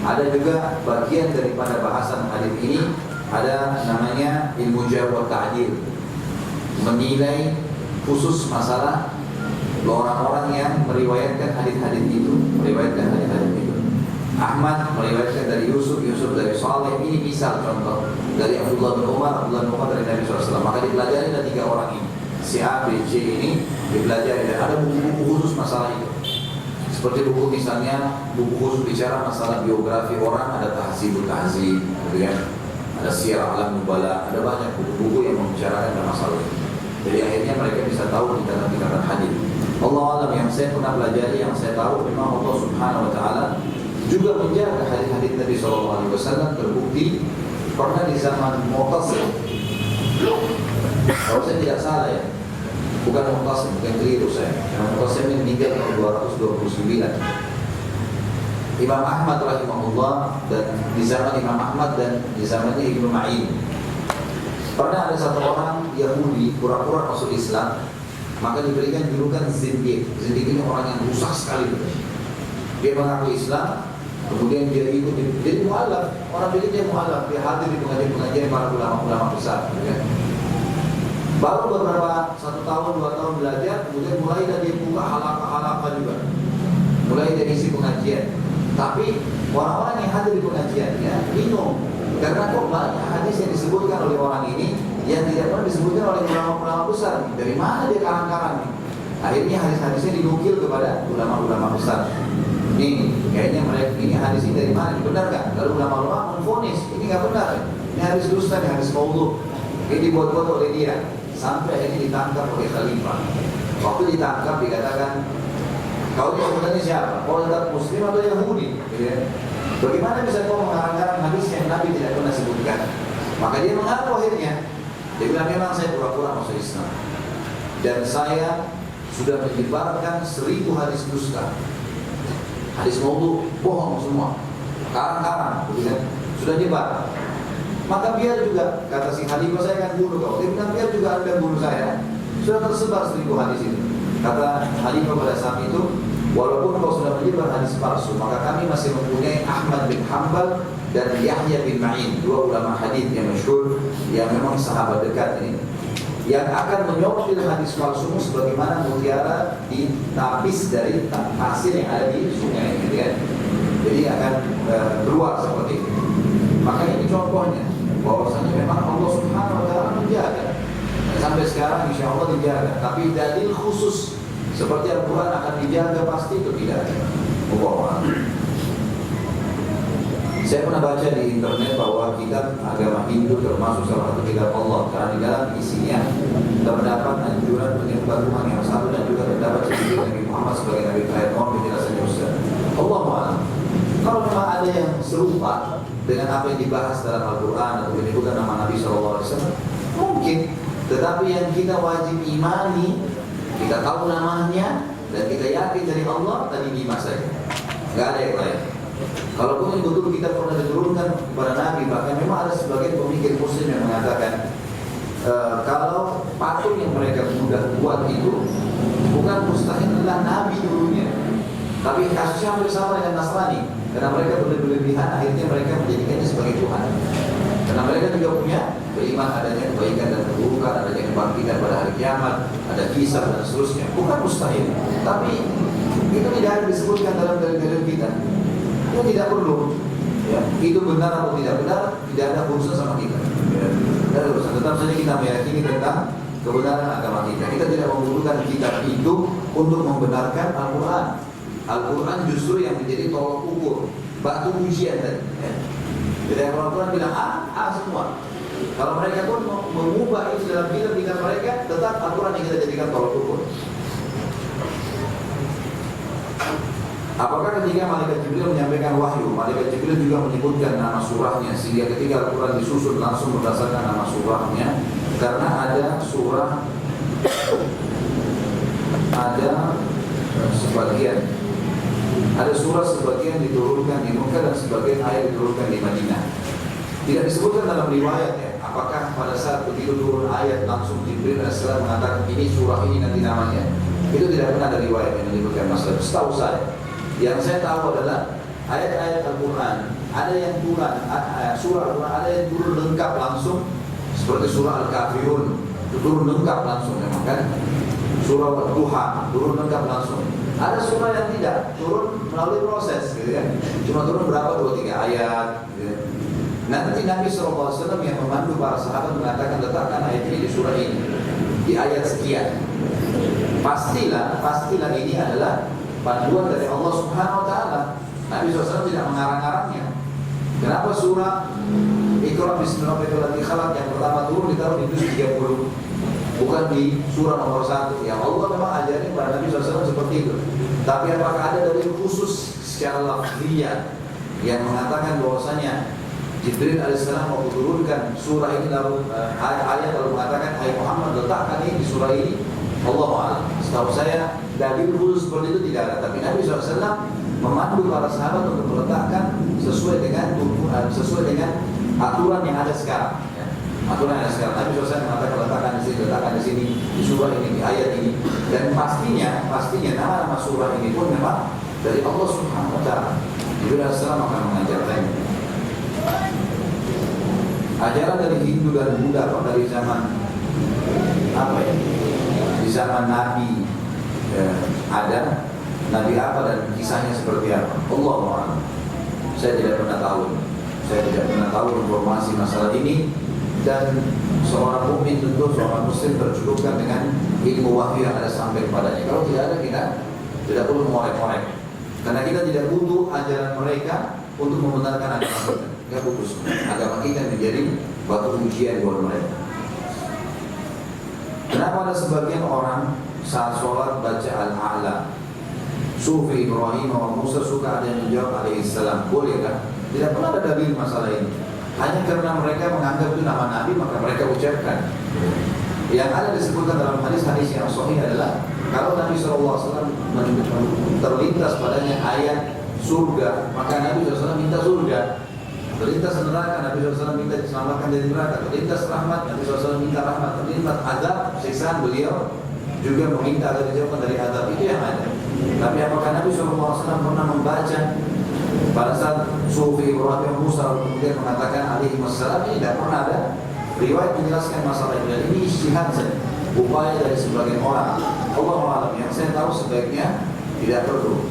Ada juga bagian daripada bahasan hadis ini ada namanya ilmu jarh wa ta'dil, menilai khusus masalah orang-orang yang meriwayatkan hadis-hadis itu, Ahmad meriwayatkan dari Yusuf dari Saleh. Ini misal contoh dari Abdullah bin Umar dari Nabi SAW. Maka dipelajari ada 3 orang ini, si A, B, C ini dipelajari. Dan ada buku-buku khusus masalah itu. Seperti buku misalnya, buku khusus bicara masalah biografi orang, ada Tahzibul Tahzib, ada Syiar Alam Nubala, ada banyak buku-buku yang membicarakan masalah itu. Jadi akhirnya mereka bisa tahu di dalam tingkatan hadis. Allah alam, yang saya pernah pelajari, yang saya tahu memang Allah Subhanahu Wa Taala juga menjaga hadis-hadis Nabi SAW. Terbukti pernah di zaman Mu'tasim, kalau saya tidak salah ya, bukan Mu'tasim, bukan keliru saya. Mu'tasim ini meninggal tahun 229. Imam Ahmad rahimahullah, dan di zaman Imam Ahmad dan di zamannya Ibnu Ma'in, pernah ada satu orang Yahudi pura-pura masuk Islam, maka diberikan julukan Zindiq. Zindiq ini orang yang rusak sekali. Dia mengaku Islam, kemudian dia ikut jadi mu'alaf. Orang bilang dia mu'alaf, dia hadir di pengajian-pengajian para ulama-ulama besar, ya. Baru beberapa 1 tahun 2 tahun belajar, kemudian mulai dia buka halaqah juga, mulai dari isi pengajian. Tapi orang-orang yang hadir di pengajian ya bingung, karena kok banyak hadis yang disebutkan oleh orang ini yang tidak pernah disebutkan oleh ulama-ulama besar. Dari mana dia karang-karang? Akhirnya hadis-hadisnya dinukil kepada ulama-ulama besar. Ini kayaknya mereka, ini hadis ini dari mana? Benar nggak? Lalu ulama-ulama menfonis ini nggak benar. Ini hadis dusta, ini hadis maudhu. Ini dibuat-buat oleh dia. Sampai akhirnya ditangkap oleh khalifah. Waktu ditangkap dikatakan, kau ini sebenarnya siapa? Kau tetap Muslim atau Yahudi? Ya. Bagaimana bisa kau mengarang-arang hadis yang Nabi tidak pernah sebutkan? Maka dia mengaku akhirnya. Dia bilang, memang saya pura-pura masuk Islam, dan saya sudah menyebarkan 1000 hadis dusta, hadis maudhu, bohong semua, karang-karang, sudah nyebar. Maka biar juga, kata si khalifah, saya akan bunuh kau. Dia bilang, biar juga anda bunuh saya. Sudah tersebar 1000 hadis itu. Kata khalifah pada saat itu, walaupun kau sudah menyebar hadis palsu, maka kami masih mempunyai Ahmad bin Hanbal dan Yahya bin Ma'in, 2 ulama hadis yang masyhur, yang memang sahabat dekat ini, yang akan menyortir hadis palsu sebagaimana mutiara ditapis dari pasir yang ada di sungai, gitu kan? Jadi akan keluar seperti itu. Maka ini contohnya, bahwasanya memang Allah Subhanahu Wa Taala menjaga. Sampai sekarang insya Allah dijaga. Tapi dalil khusus seperti Al-Quran akan dijaga pasti itu tidak ada. Saya pernah baca di internet bahwa kitab agama Hindu termasuk salah satu kitab Allah, karena di dalam isinya terdapat anjuran menyembah Tuhan yang satu dan juga terdapat sedikit Nabi Muhammad sebagai Nabi terakhir. Mohon penjelasannya Ustaz. Allah Ta'ala, kalau memang ada yang serupa dengan apa yang dibahas dalam Al-Quran atau menyebutkan nama Nabi SAW, mungkin. Tetapi yang kita wajib imani, kita tahu namanya dan kita yakin dari Allah, tadi Bima saja, nggak ada yang lain. Kalaupun betul kita pernah diturunkan kepada Nabi, bahkan memang ada sebagian pemikir Muslim yang mengatakan kalau patung yang mereka sudah buat itu bukan mustahil adalah Nabi dulunya, tapi kasusnya hampir sama dengan Nasrani, karena mereka berlebihan akhirnya mereka menjadikannya sebagai Tuhan. Karena mereka juga punya beriman adanya kebaikan dan keburukan, adanya kebangkitan pada hari kiamat, ada kisah dan seterusnya. Bukan mustahil, tapi itu tidak ada disebutkan dalam dalil-dalil kita. Itu tidak perlu. Ya, itu benar atau tidak benar tidak ada urusan sama kita. Ya, tidak ada urusan. Tetap saja kita meyakini tentang kebenaran agama kita. Kita tidak membutuhkan kitab itu untuk membenarkan Al-Quran. Al-Quran justru yang menjadi tolok ukur, batu ujian tadi. Ya. Jadi Al-Quran bilang A semua. Kalau mereka pun mengubah itu dalam kitab mereka, tetap Al-Quran yang kita jadikan tolok ukur. Apakah ketika Malaikat Jibril menyampaikan wahyu, Malaikat Jibril juga menyebutkan nama surahnya, sehingga ketika Al-Quran disusun langsung berdasarkan nama surahnya? Karena ada surah, ada surah sebagian diturunkan di Mekah dan sebagian ayat diturunkan di Madinah. Tidak disebutkan dalam riwayat ya, apakah pada saat begitu turun ayat langsung Jibril AS mengatakan ini surah ini nanti namanya. Itu tidak pernah ada riwayat yang menyebutkan masalah. Setahu saya, yang saya tahu adalah ayat-ayat Al-Quran ada yang turun, surah Al-Quran ada yang turun lengkap langsung, seperti surah Al-Kafirun itu turun lengkap langsung, memang kan? Surah Al-Duha turun lengkap langsung. Ada surah yang tidak turun melalui proses, gitu kan? Cuma turun berapa 2-3 ayat. Gitu. Nanti Nabi SAW yang memandu para sahabat mengatakan letakkan ayat ini di surah ini, di ayat sekian. Pastilah ini adalah panduan dari Allah Subhanahu Wa Taala. Nabi SAW tidak mengarang-arangnya. Kenapa surah Iqra Bismillahirrahmanirrahim yang pertama turun ditaruh di juz 30, bukan di surah nomor 1? Ya Allah memang ajarin pada Nabi SAW seperti itu. Tapi apakah ada dalil khusus secara lafziyah yang mengatakan bahwasanya Jibril alaihissalam mau turunkan surah ini lalu ayat lalu mengatakan hai Muhammad letakkan ini di surah ini? Allahu a'lam. Setahu saya dalil khusus seperti itu tidak ada. Tapi Nabi SAW memandu para sahabat untuk meletakkan sesuai dengan aturan yang ada sekarang. Ya. Aturan yang ada sekarang. Nabi SAW mengatakan letakkan di sini, di surah ini, di ayat ini. Dan pastinya nama-nama surah ini pun memang dari Allah Subhanahu Wa Taala. Jibril alaihissalam akan mengajarkannya. Ajaran dari Hindu dan Buddha dari zaman di zaman Nabi ada Nabi apa dan kisahnya seperti apa? Allahu a'lam. Saya tidak pernah tahu informasi masalah ini. Dan seorang mukmin tentu seorang muslim tercukupkan dengan ilmu wahyu yang ada sampai kepadanya. Kalau tidak ada kita tidak perlu mengorek-orek, karena kita tidak butuh ajaran mereka untuk membenarkan agama kita. Tidak butuh. Agama kita menjadi batu ujian buat mereka. Kenapa ada sebagian orang saat sholat baca Al-A'la, Sufi Ibrahim wa Musa suka ada yang menjawab alaihissalam? Boleh kan? Tidak pernah ada dalil masalah ini. Hanya karena mereka menganggap itu nama Nabi maka mereka ucapkan. Yang ada disebutkan dalam hadis-hadis yang sahih adalah kalau Nabi SAW terlintas padanya ayat surga, maka Nabi SAW minta surga. Terlintas neraka, Nabi SAW minta diselamatkan dari neraka. Terlintas rahmat, Nabi SAW minta rahmat. Terlintas azab, siksaan, beliau juga meminta agar dijauhkan dari azab. Itu yang ada. Tapi apakah Nabi SAW pernah membaca pada saat Sufi Ibrahim Musa kemudian mengatakan alaihi wassalam? Ini tidak pernah ada riwayat menjelaskan masalah ini. Dan ini ijtihad saja, upaya dari sebagian orang. Allahu a'lam. Yang saya tahu sebaiknya tidak perlu.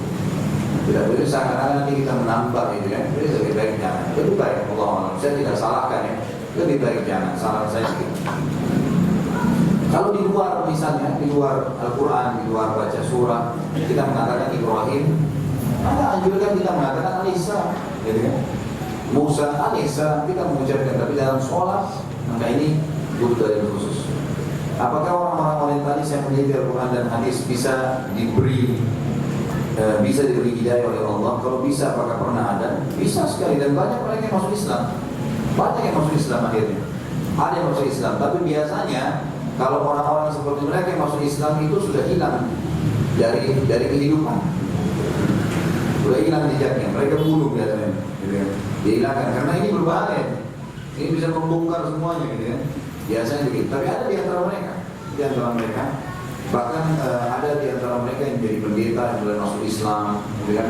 Tidak boleh seakan-akan nanti kita menambah itu ya. Jadi lebih baik jangan. Lebih baik Allahu a'lam. Saya tidak salahkan ya. Lebih baik jangan. Saran saya sedikit. Kalau di luar misalnya, di luar Al-Quran, di luar baca surah, kita mengatakan Ibrahim, maka anjurkan kita mengatakan alaihissalam, gitu kan? Musa alaihissalam kita mengucapkan, tapi dalam sholat maka ini butuh dalil khusus. Apakah orang-orang orientalis yang meneliti Al-Quran dan hadis bisa diberi hidayah oleh Allah? Kalau bisa, apakah pernah ada? Bisa sekali, dan banyak mereka yang masuk Islam. Banyak yang masuk Islam akhirnya. Ada yang masuk Islam, tapi biasanya kalau orang-orang seperti mereka yang masuk Islam itu sudah hilang dari kehidupan, sudah hilang jejaknya. Mereka bunuh biasanya, gitu kan? Dihilangkan karena ini berbahaya. Ini bisa membongkar semuanya, gitu kan? Biasanya begitu. Tapi ada di antara mereka, bahkan ada di antara mereka yang jadi pendeta yang mulai masuk Islam, gitu kan?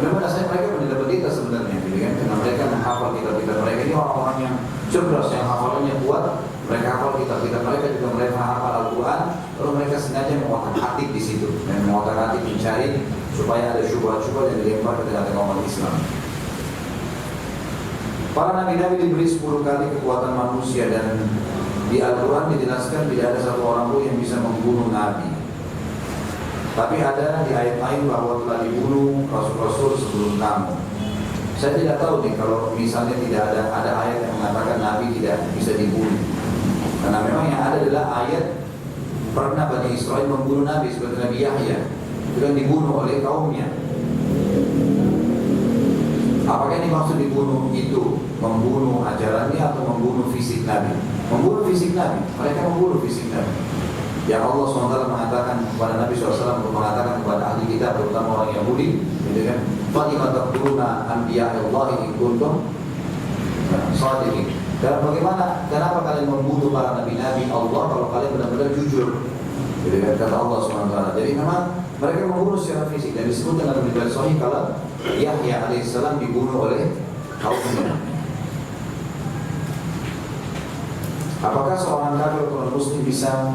Memang dasarnya mereka pendeta sebenarnya, gitu kan? Karena mereka menghafal kitab-kitab mereka. Ini orang-orang yang cerdas, yang hafalannya kuat. Mereka hafal kitab-kitab mereka, juga mereka hafal Al-Quran. Lalu mereka sengaja mengotak-atik di situ, dan mengotak-atik mencari supaya ada syubhat-syubhat yang dilempar ke tengah-tengah umat Islam. Para nabi-nabi diberi 10 kali kekuatan manusia, dan di Al-Quran dijelaskan tidak ada satu orang pun yang bisa membunuh nabi. Tapi ada di ayat lain bahwa telah dibunuh rasul-rasul sebelum kamu. Saya tidak tahu nih kalau misalnya tidak ada ayat yang mengatakan nabi tidak bisa dibunuh. Karena memang yang ada adalah ayat pernah Bani Israel membunuh nabi seperti Nabi Yahya, itu kan dibunuh oleh kaumnya. Apakah yang dimaksud dibunuh itu membunuh ajarannya atau membunuh fisik Nabi? Membunuh fisik Nabi, mereka membunuh fisik Nabi. Yang Allah SWT mengatakan kepada Nabi SAW untuk mengatakan kepada ahli kitab, terutama orang Yahudi, gitu kan? Fa'ima taqtuluna anbiya'allahi in kuntum shadiqin. Dan kenapa kalian membunuh para nabi-nabi Allah kalau kalian benar-benar jujur? Gitu kan, kata Allah SWT. Jadi memang mereka membunuh secara fisik, dan disebut dalam riwayat sahih kalau Yahya alaihissalam dibunuh oleh kaumnya. Apakah seorang kafir atau muslim bisa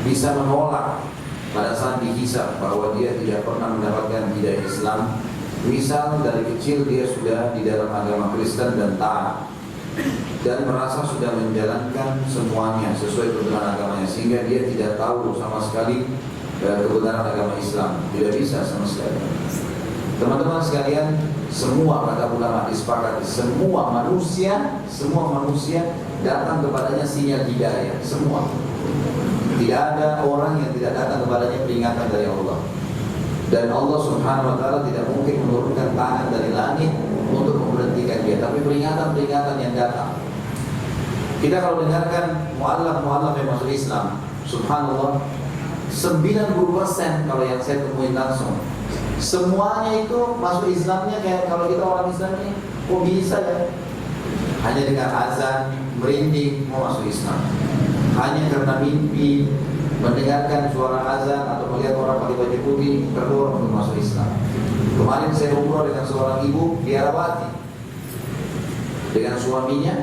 bisa menolak pada saat dihisab bahwa dia tidak pernah mendapatkan hidayah Islam? Misal dari kecil dia sudah di dalam agama Kristen dan taat, dan merasa sudah menjalankan semuanya sesuai kebenaran agamanya, sehingga dia tidak tahu sama sekali kebenaran agama Islam. Tidak bisa sama sekali. Teman-teman sekalian, semua kata ulama disepakati, semua manusia datang kepadanya sinyal hidayah, semua. Tidak ada orang yang tidak datang kepadanya peringatan dari Allah. Dan Allah Subhanahu wa taala tidak mungkin menurunkan tangan dari langit untuk memberhentikan dia, tapi peringatan-peringatan yang datang. Kita kalau dengarkan mu'allaf yang masuk Islam, subhanallah, 90% kalau yang saya temuin langsung, semuanya itu masuk Islamnya kayak kalau kita orang Islam ini, kok bisa ya? Hanya dengan azan, merinding mau masuk Islam. Hanya karena mimpi, mendengarkan suara azan atau melihat orang pakai baju putih, terdorong untuk masuk Islam. Kemarin saya umroh dengan seorang ibu di Arawati dengan suaminya.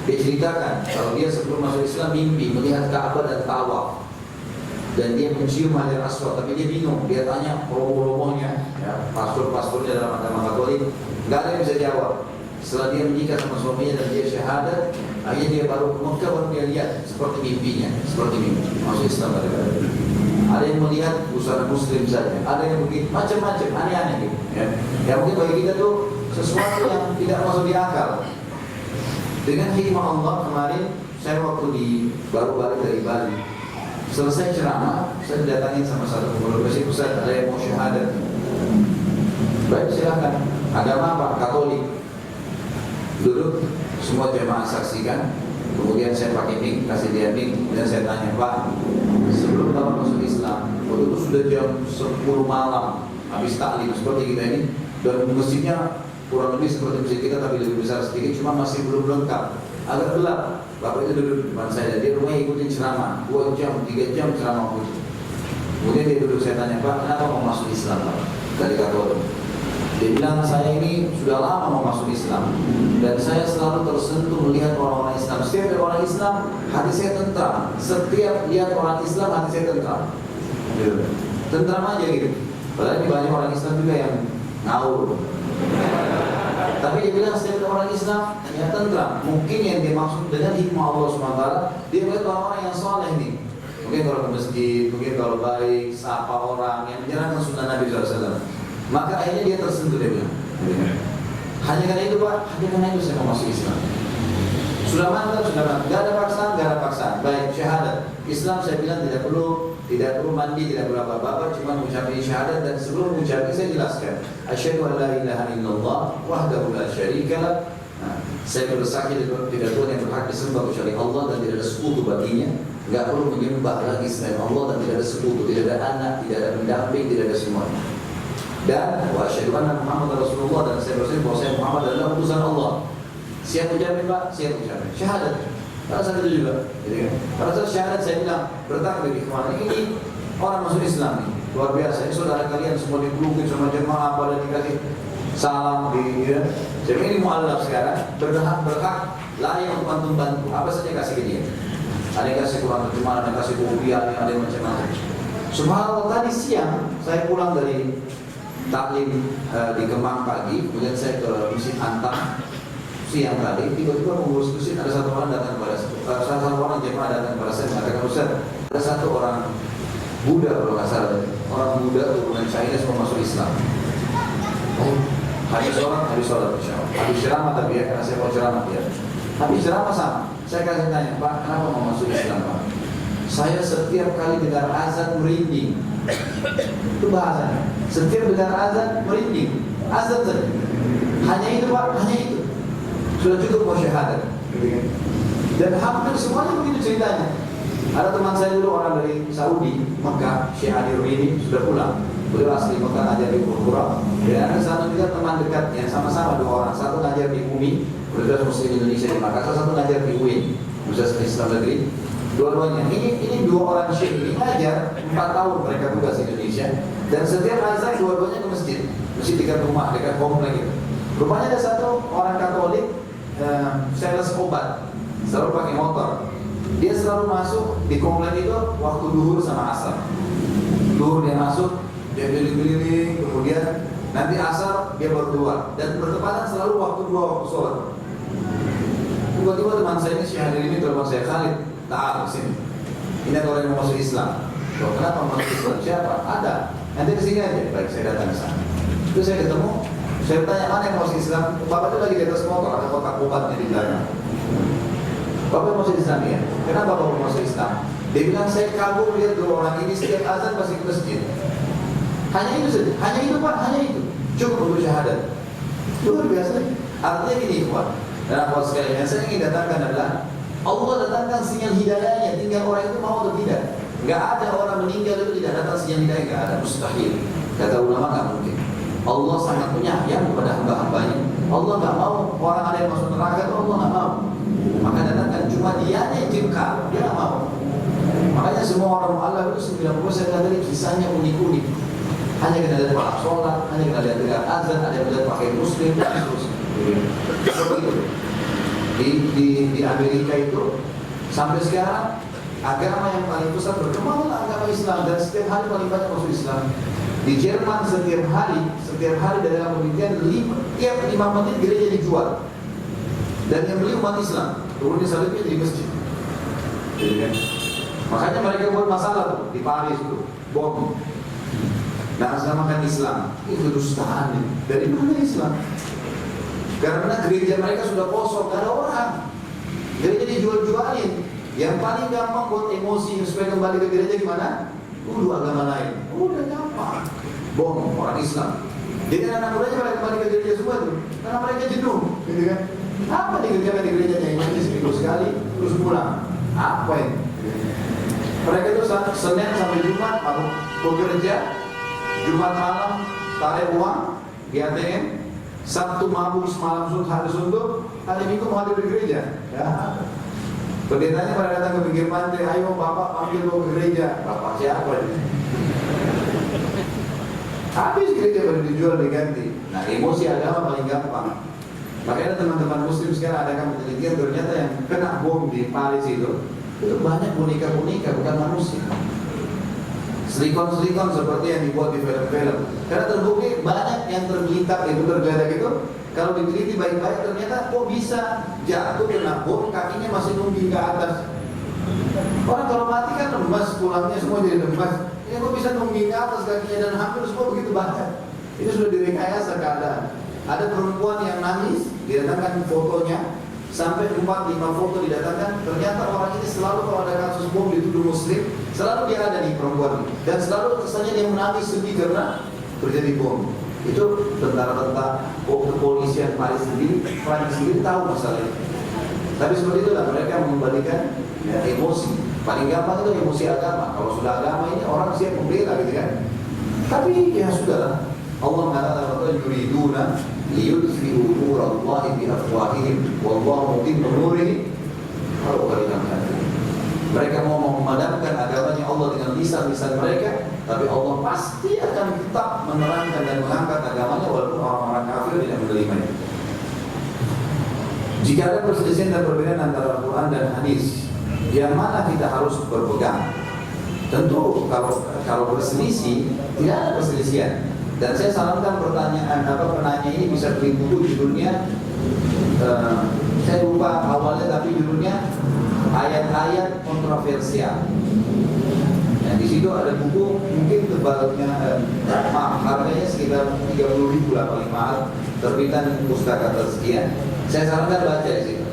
Dia ceritakan kalau dia sebelum masuk Islam mimpi melihat Ka'bah dan tawaf, dan dia mencium Hajar Aswad, tapi dia bingung. Dia tanya romo-romonya, ya, pastor-pastornya dalam agama Katolik, nggak ada yang bisa jawab. Setelah dia menikah sama suaminya dan dia syahadat, akhirnya dia baru ke Mekah, baru dia lihat seperti mimpinya, seperti mimpi masuk Islam. Ada yang melihat busana muslim saja, ada yang begitu, macam-macam, aneh-aneh gitu. Ya mungkin bagi kita tuh sesuatu yang tidak masuk di akal. Dengan hikmah Allah, kemarin saya waktu baru balik dari Bali, selesai ceramah, saya didatangin sama satu pengurus masjid, Ustaz, ada yang mau syahadat. Baik, silakan. Agama apa? Katolik. Duduk, semua jemaah saksikan. Kemudian saya pakai mic, kasih dia mic, kemudian saya tanya, Pak, sebelum Bapak masuk Islam, waktu itu sudah jam 10 malam, habis taklim seperti kita ini, dan masjidnya kurang lebih seperti masjid kita tapi lebih besar sedikit, cuma masih belum lengkap, agak gelap. Bapak itu duduk di depan saya, dia rumahnya ikutin ceramah 2 jam, 3 jam ceramah itu. Kemudian dia duduk, saya tanya, Pak, kenapa mau masuk Islam, Pak? Dari Katolik. Dia bilang, saya ini sudah lama mau masuk Islam, dan saya selalu tersentuh melihat orang-orang Islam. Setiap ada orang Islam, hati saya tentram. Setiap lihat orang Islam, hati saya tentram. Tentram aja gitu. Padahal ini banyak orang Islam juga yang ngawur. Tapi dia bilang setiap orang Islam ya tentram. Mungkin yang dimaksud dengan hikmah Allah SWT, dia melihat orang-orang yang soleh nih, mungkin kalau ke masjid, mungkin kalau baik, sapa orang yang menjalankan sunnah Nabi SAW. Maka akhirnya dia tersentuh, dia bilang, hanya karena itu Pak, hanya karena itu saya mau masuk Islam. Sudah mantap, gak ada paksaan, baik syahadat. Islam saya bilang tidak perlu mandi, tidak perlu apa-apa, cuma mengucapkan syahadat. Dan sebelum mengucapkan saya jelaskan, asyhadu an la ilaha illallah wahdahu la syarikalah. Saya bersaksi tidak Tuhan yang berhak disembah kecuali Allah dan tidak ada sekutu baginya. Enggak perlu menyembah lagi selain Allah dan tidak ada sekutu, tidak ada anak, tidak ada pendamping, tidak ada semuanya. Dan wa asyhadu anna Muhammad Rasulullah, dan saya bersaksi bahwa saya Muhammad adalah utusan Allah. Siap ucapin Pak, siap ucapin syahadat. Pada saat itu juga, gitu kan? Pada saat syahadat saya bilang bertakbir di kemana ini orang masuk Islam nih, luar biasa. Ini saudara kalian semua dipelukin sama jemaah pada dikasih salam di, ya. Jadi ini mu'alaf sekarang berhak layak untuk antum bantu. Apa saja kasih ke dia. Ada yang kasih Quran terjemahan, ada yang kasih buku, ada yang macam-macam. Subhanallah, tadi siang saya pulang dari taklim di Kemang pagi, kemudian saya ke Masjid Antam. Siang tadi, tiba-tiba pengurus masjid ada satu orang datang kepada satu orang jemaah datang kepada saya mengatakan, Ustaz, ada satu orang Buddha kalau nggak salah, orang Buddha turunan China semua masuk Islam. Habis sholat, habis ceramah tapi ya, karena saya mau ceramah ya. Habis ceramah sama, saya kasih tanya, Pak, kenapa mau masuk Islam Pak? Saya setiap kali dengar azan merinding. Itu bahasanya. Setiap dengar azan merinding. Azan saja. Hanya itu Pak, hanya itu. Sudah cukup mau syahadat, dan hampir semuanya begitu ceritanya. Ada teman saya dulu orang dari Saudi, Mekah, Syekh Adi Rumini sudah pulang. Beliau asli Mekah, ngajar di Pura-Pura. Dan ada satu juga teman dekatnya, sama-sama dua orang. Satu ngajar di UMI, Universitas Muslim Indonesia di Makassar, satu ngajar di UIN, Universitas Islam Negeri. Dua-duanya. Ini dua orang Syekh ini ngajar 4 tahun mereka tugas di Indonesia. Dan setiap azan dua-duanya ke masjid dekat rumah, dekat komplek gitu. Rupanya ada satu orang Katolik, sales obat, selalu pakai motor. Dia selalu masuk di komplek itu waktu duhur sama asar. Duhur dia masuk, dia keliling-keliling, kemudian nanti asar dia baru keluar. Dan bertepatan selalu waktu sholat. Tiba-tiba teman saya ini, Syekh Hadir ini telepon saya, Khalid, ta'al sini. Ini ada orang yang mau masuk Islam. Loh, kenapa mau masuk Islam? Siapa? Ada. Nanti kesini aja. Baik, saya datang ke sana. Itu saya ketemu. Saya tanya, mana yang masuk Islam? Bapak itu lagi di atas motor, ada kotak obatnya di belakang. Bapak masuk Islam ya? Kenapa Bapak masuk Islam? Dia bilang, saya kagum lihat dua orang ini setiap azan pasti ke masjid. Hanya itu saja, hanya itu Pak, hanya itu. Cukup untuk syahadat. Luar biasa. Artinya gini Pak, dan akhwat sekalian, yang saya ingin datangkan adalah Allah datangkan sinyal hidayahnya, tinggal orang itu mau atau tidak. Gak ada orang meninggal itu tidak datang sinyal hidayah, gak ada, mustahil. Kata ulama gak mungkin. Allah sangat penyayang kepada hamba-hambanya. Allah nggak mau orang ada yang masuk neraka itu, Allah nggak mau. Maka datangkan cuma dia yang jengkal, dia nggak mau. Makanya semua orang Allah itu 90% dari kisahnya unik-unik. Hanya kita lihat para sholat, hanya kita lihat dengan azan, ada yang lihat pakai muslim, terus. Seperti itu. Di Amerika itu sampai sekarang agama yang paling besar berkembang adalah agama Islam, dan setiap hari paling banyak masuk Islam. Di Jerman setiap hari dalam penelitian tiap 5 menit gereja dijual. Dan yang beli umat Islam, turun di salibnya di masjid. Jadi kan? Makanya mereka buat masalah tuh di Paris tuh, bom. Nah, namakan Islam, itu dustaan. Dari mana Islam? Karena gereja mereka sudah kosong, gak ada orang. Gereja dijual-jualin. Yang paling gampang buat emosi supaya kembali ke gereja gimana? Agama lain. Udah gampang. Bom orang Islam. Jadi anak mudanya pada kembali ke gereja semua tuh, karena mereka jenuh, gitu kan? Apa dikerjakan di gerejanya ini seminggu sekali, terus pulang? Apa ini? Mereka itu Senin sampai Jumat mau bekerja, Jumat malam tarik uang di ATM, Sabtu mabuk semalam hari suntuk, hari Minggu mau hadir di gereja. Ya. Pendetanya pada datang ke pinggir pantai, ayo bapak panggil gua ke gereja. Bapak siapa ini? Habis gereja baru dijual diganti. Nah, emosi agama paling gampang. Makanya teman-teman muslim sekarang adakan penelitian, ternyata yang kena bom di Paris itu banyak boneka-boneka, bukan manusia. Silikon-silikon seperti yang dibuat di film-film. Karena terbukti banyak yang tergeletak itu, tergeletak itu, kalau diteliti baik-baik ternyata kok bisa jatuh kena bom, kakinya masih nungging ke atas. Orang kalau mati kan lemas, pulangnya semua jadi lemas. Ini kok bisa nungging ke atas kakinya dan hampir semua begitu banyak. Itu sudah direkayasa keadaan. Ada perempuan yang nangis, didatangkan fotonya, sampai 4-5 foto didatangkan. Ternyata orang ini selalu kalau ada kasus bom dituduh muslim, selalu dia ada nih perempuan. Dan selalu kesannya dia menangis sedih karena terjadi bom. Itu tentara-tentara kepolisian Prancis sendiri tahu masalah itu. Tapi seperti itulah mereka mengembalikan emosi. Paling gampang itu emosi agama. Kalau sudah agama ini orang siap membela gitu kan. Tapi ya sudahlah. Allah mengatakan yuriduna liyudfi'u nurallahi bi afwahihim wallahu mutimmu nurihi walau karihal kafirun. Mereka mau memadamkan agamanya Allah dengan lisan-lisan mereka, tapi Allah pasti akan tetap menerangkan dan mengangkat agamanya walaupun orang-orang kafir tidak menerimanya. Jika ada perselisihan dan perbedaan antara Al-Quran dan hadis, yang mana kita harus berpegang? Tentu kalau berselisih tidak ada perselisihan. Dan saya sarankan penanya ini bisa beli buku judulnya saya lupa awalnya tapi judulnya ayat-ayat kontroversial. Nah, di situ ada buku mungkin tebalnya harganya sekitar 30.000 lah paling mahal, terbitan Pustaka Tazkiyah. Saya sarankan baca di situ.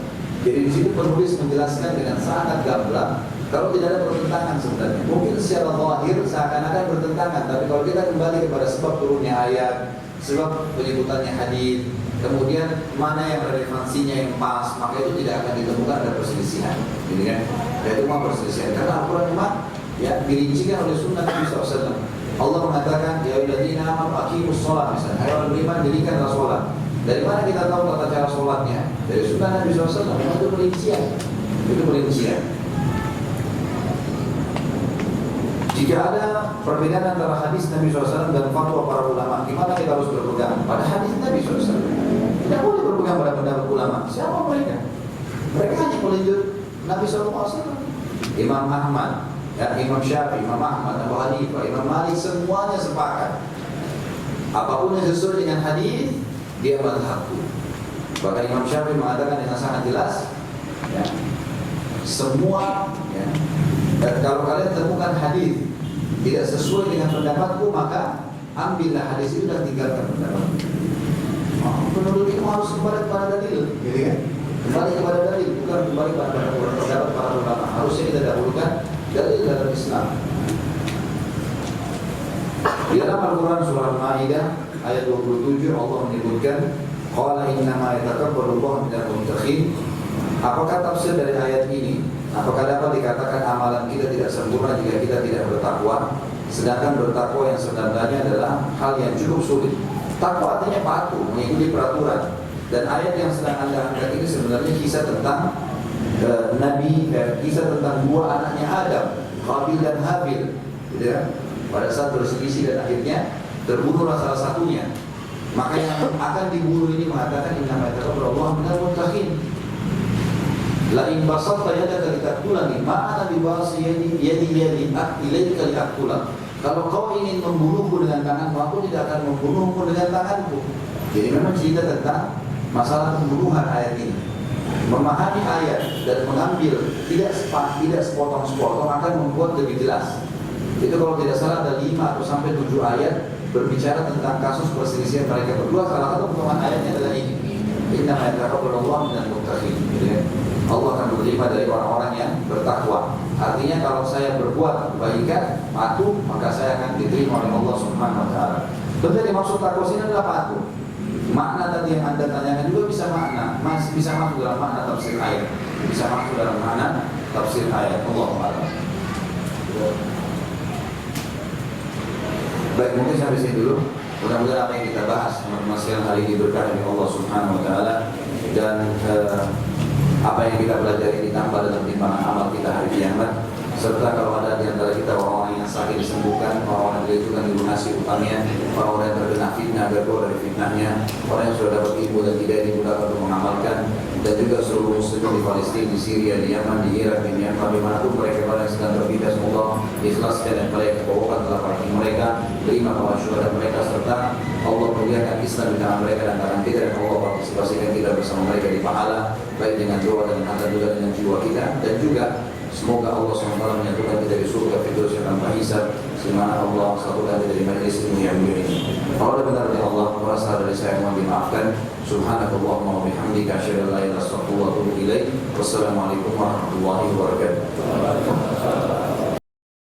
Jadi di situ penulis menjelaskan dengan sangat gamblang kalau tidak ada pertentangan sebenarnya. Mungkin secara zahir seakan-akan bertentangan, tapi kalau kita kembali kepada sebab turunnya ayat, sebab penyebutannya hadis, kemudian mana yang relevansinya yang pas, maka itu tidak akan ditemukan ada perselisihan. Jadi kan, itu cuma perselisihan karena Al-Quran memang ya dirincikan oleh sunnah Nabi SAW. Allah mengatakan ya ayyuhalladzina amanu aqimus shalah, misalnya hai orang beriman dirikanlah sholat. Dari mana kita tahu tata cara sholatnya? Dari sunnah Nabi SAW. Itu perincian. Itu perincian. Jika ada perbedaan antara hadis Nabi SAW dan fatwa para ulama, gimana kita harus berpegang pada hadis Nabi SAW? Tidak boleh berpegang pada pendapat ulama. Siapa mereka? Mereka hanya melanjut Nabi SAW. Imam Ahmad, ya, Imam Syafi'i, Imam Ahmad, Abu Hanifah, Imam Malik, semuanya sepakat. Apapun yang sesuai dengan hadis, dia mazhabku. Bahkan Imam Syafi'i mengatakan dengan sangat jelas, ya, semua, ya, dan kalau kalian temukan hadis tidak sesuai dengan pendapatku, maka ambillah hadis itu dan tinggalkan pendapatku. Menurut itu harus kembali kepada dalil, gitu kan? Kembali kepada dalil, bukan kembali pada pendapat para ulama. Harusnya kita dahulukan dalil dalam Islam. Di dalam Al-Quran surah Al-Maidah ayat 27 Allah menyebutkan qala innama yataqabbalullahu minal muttaqin. Apakah tafsir dari ayat ini? Apakah dapat dikatakan amalan kita tidak sempurna jika kita tidak bertakwa? Sedangkan bertakwa yang sebenarnya adalah hal yang cukup sulit. Takwa artinya patuh, mengikuti peraturan. Dan ayat yang sedang Anda angkat ini sebenarnya kisah tentang kisah tentang dua anaknya Adam, Qabil dan Habil, gitu ya. Pada saat berselisih dan akhirnya terbunuhlah salah satunya. Maka yang akan dibunuh ini mengatakan innama yataqabbalullahu minal muttaqin. La in basatta yadaka litaqtulani ma ana bibasi yadi ilaika liaqtulak. Kalau kau ingin membunuhku dengan tanganmu, aku tidak akan membunuhmu dengan tanganku. Jadi memang cerita tentang masalah pembunuhan ayat ini. Memahami ayat dan mengambil tidak sepotong-sepotong akan membuat lebih jelas. Itu kalau tidak salah ada 5 atau sampai 7 ayat berbicara tentang kasus perselisihan mereka berdua. Salah satu potongan ayatnya adalah ini. Innama yataqabbalullahu minal muttaqin. Allah akan menerima dari orang-orang yang bertakwa. Artinya kalau saya berbuat kebaikan, patuh, maka saya akan diterima oleh Allah Subhanahu wa taala. Betul dimaksud takwa ini adalah patuh. Makna tadi yang Anda tanyakan juga bisa masuk dalam makna tafsir ayat. Bisa masuk dalam makna tafsir ayat. Allahu a'lam. Baik, mungkin sampai sini dulu. Mudah-mudahan apa yang kita bahas teman-teman sekalian hari ini berkah dari Allah Subhanahu wa taala dan apa yang kita pelajari ditambah dalam timbangan amal kita hari kiamat. Serta kalau ada di antara kita orang-orang yang sakit disembuhkan, orang-orang yang dilakukan dilunasi utangnya, orang-orang yang terkena fitnah agar keluar dari fitnahnya, orang yang sudah dapat ilmu dan tidak dimudahkan untuk mengamalkan, dan juga seluruh muslim di Palestina, di Syria, di Yaman, di Irak, di Myanmar, dimanapun mereka yang sedang terpindah, semoga ikhlaskan dan mereka bawakan telapak kaki mereka, terima para syuhada mereka, serta Allah muliakan Islam di tangan mereka dan tangan kita, dan Allah partisipasikan kita bersama mereka di pahala, baik dengan doa dan harta juga dengan jiwa kita, dan juga Semoga Allah SWT menyatukan kita di surga Firdaus yang tanpa hisab, di mana Allah satukan kita di majlis ilmu yang mulia ini. Kalau ada benar dari Allah, merasa dari saya mohon dimaafkan. Subhanakallahumma wa bihamdika asyhadu an la ilaha illa anta astaghfiruka wa atubu ilaik. Wassalamualaikum warahmatullahi wabarakatuh.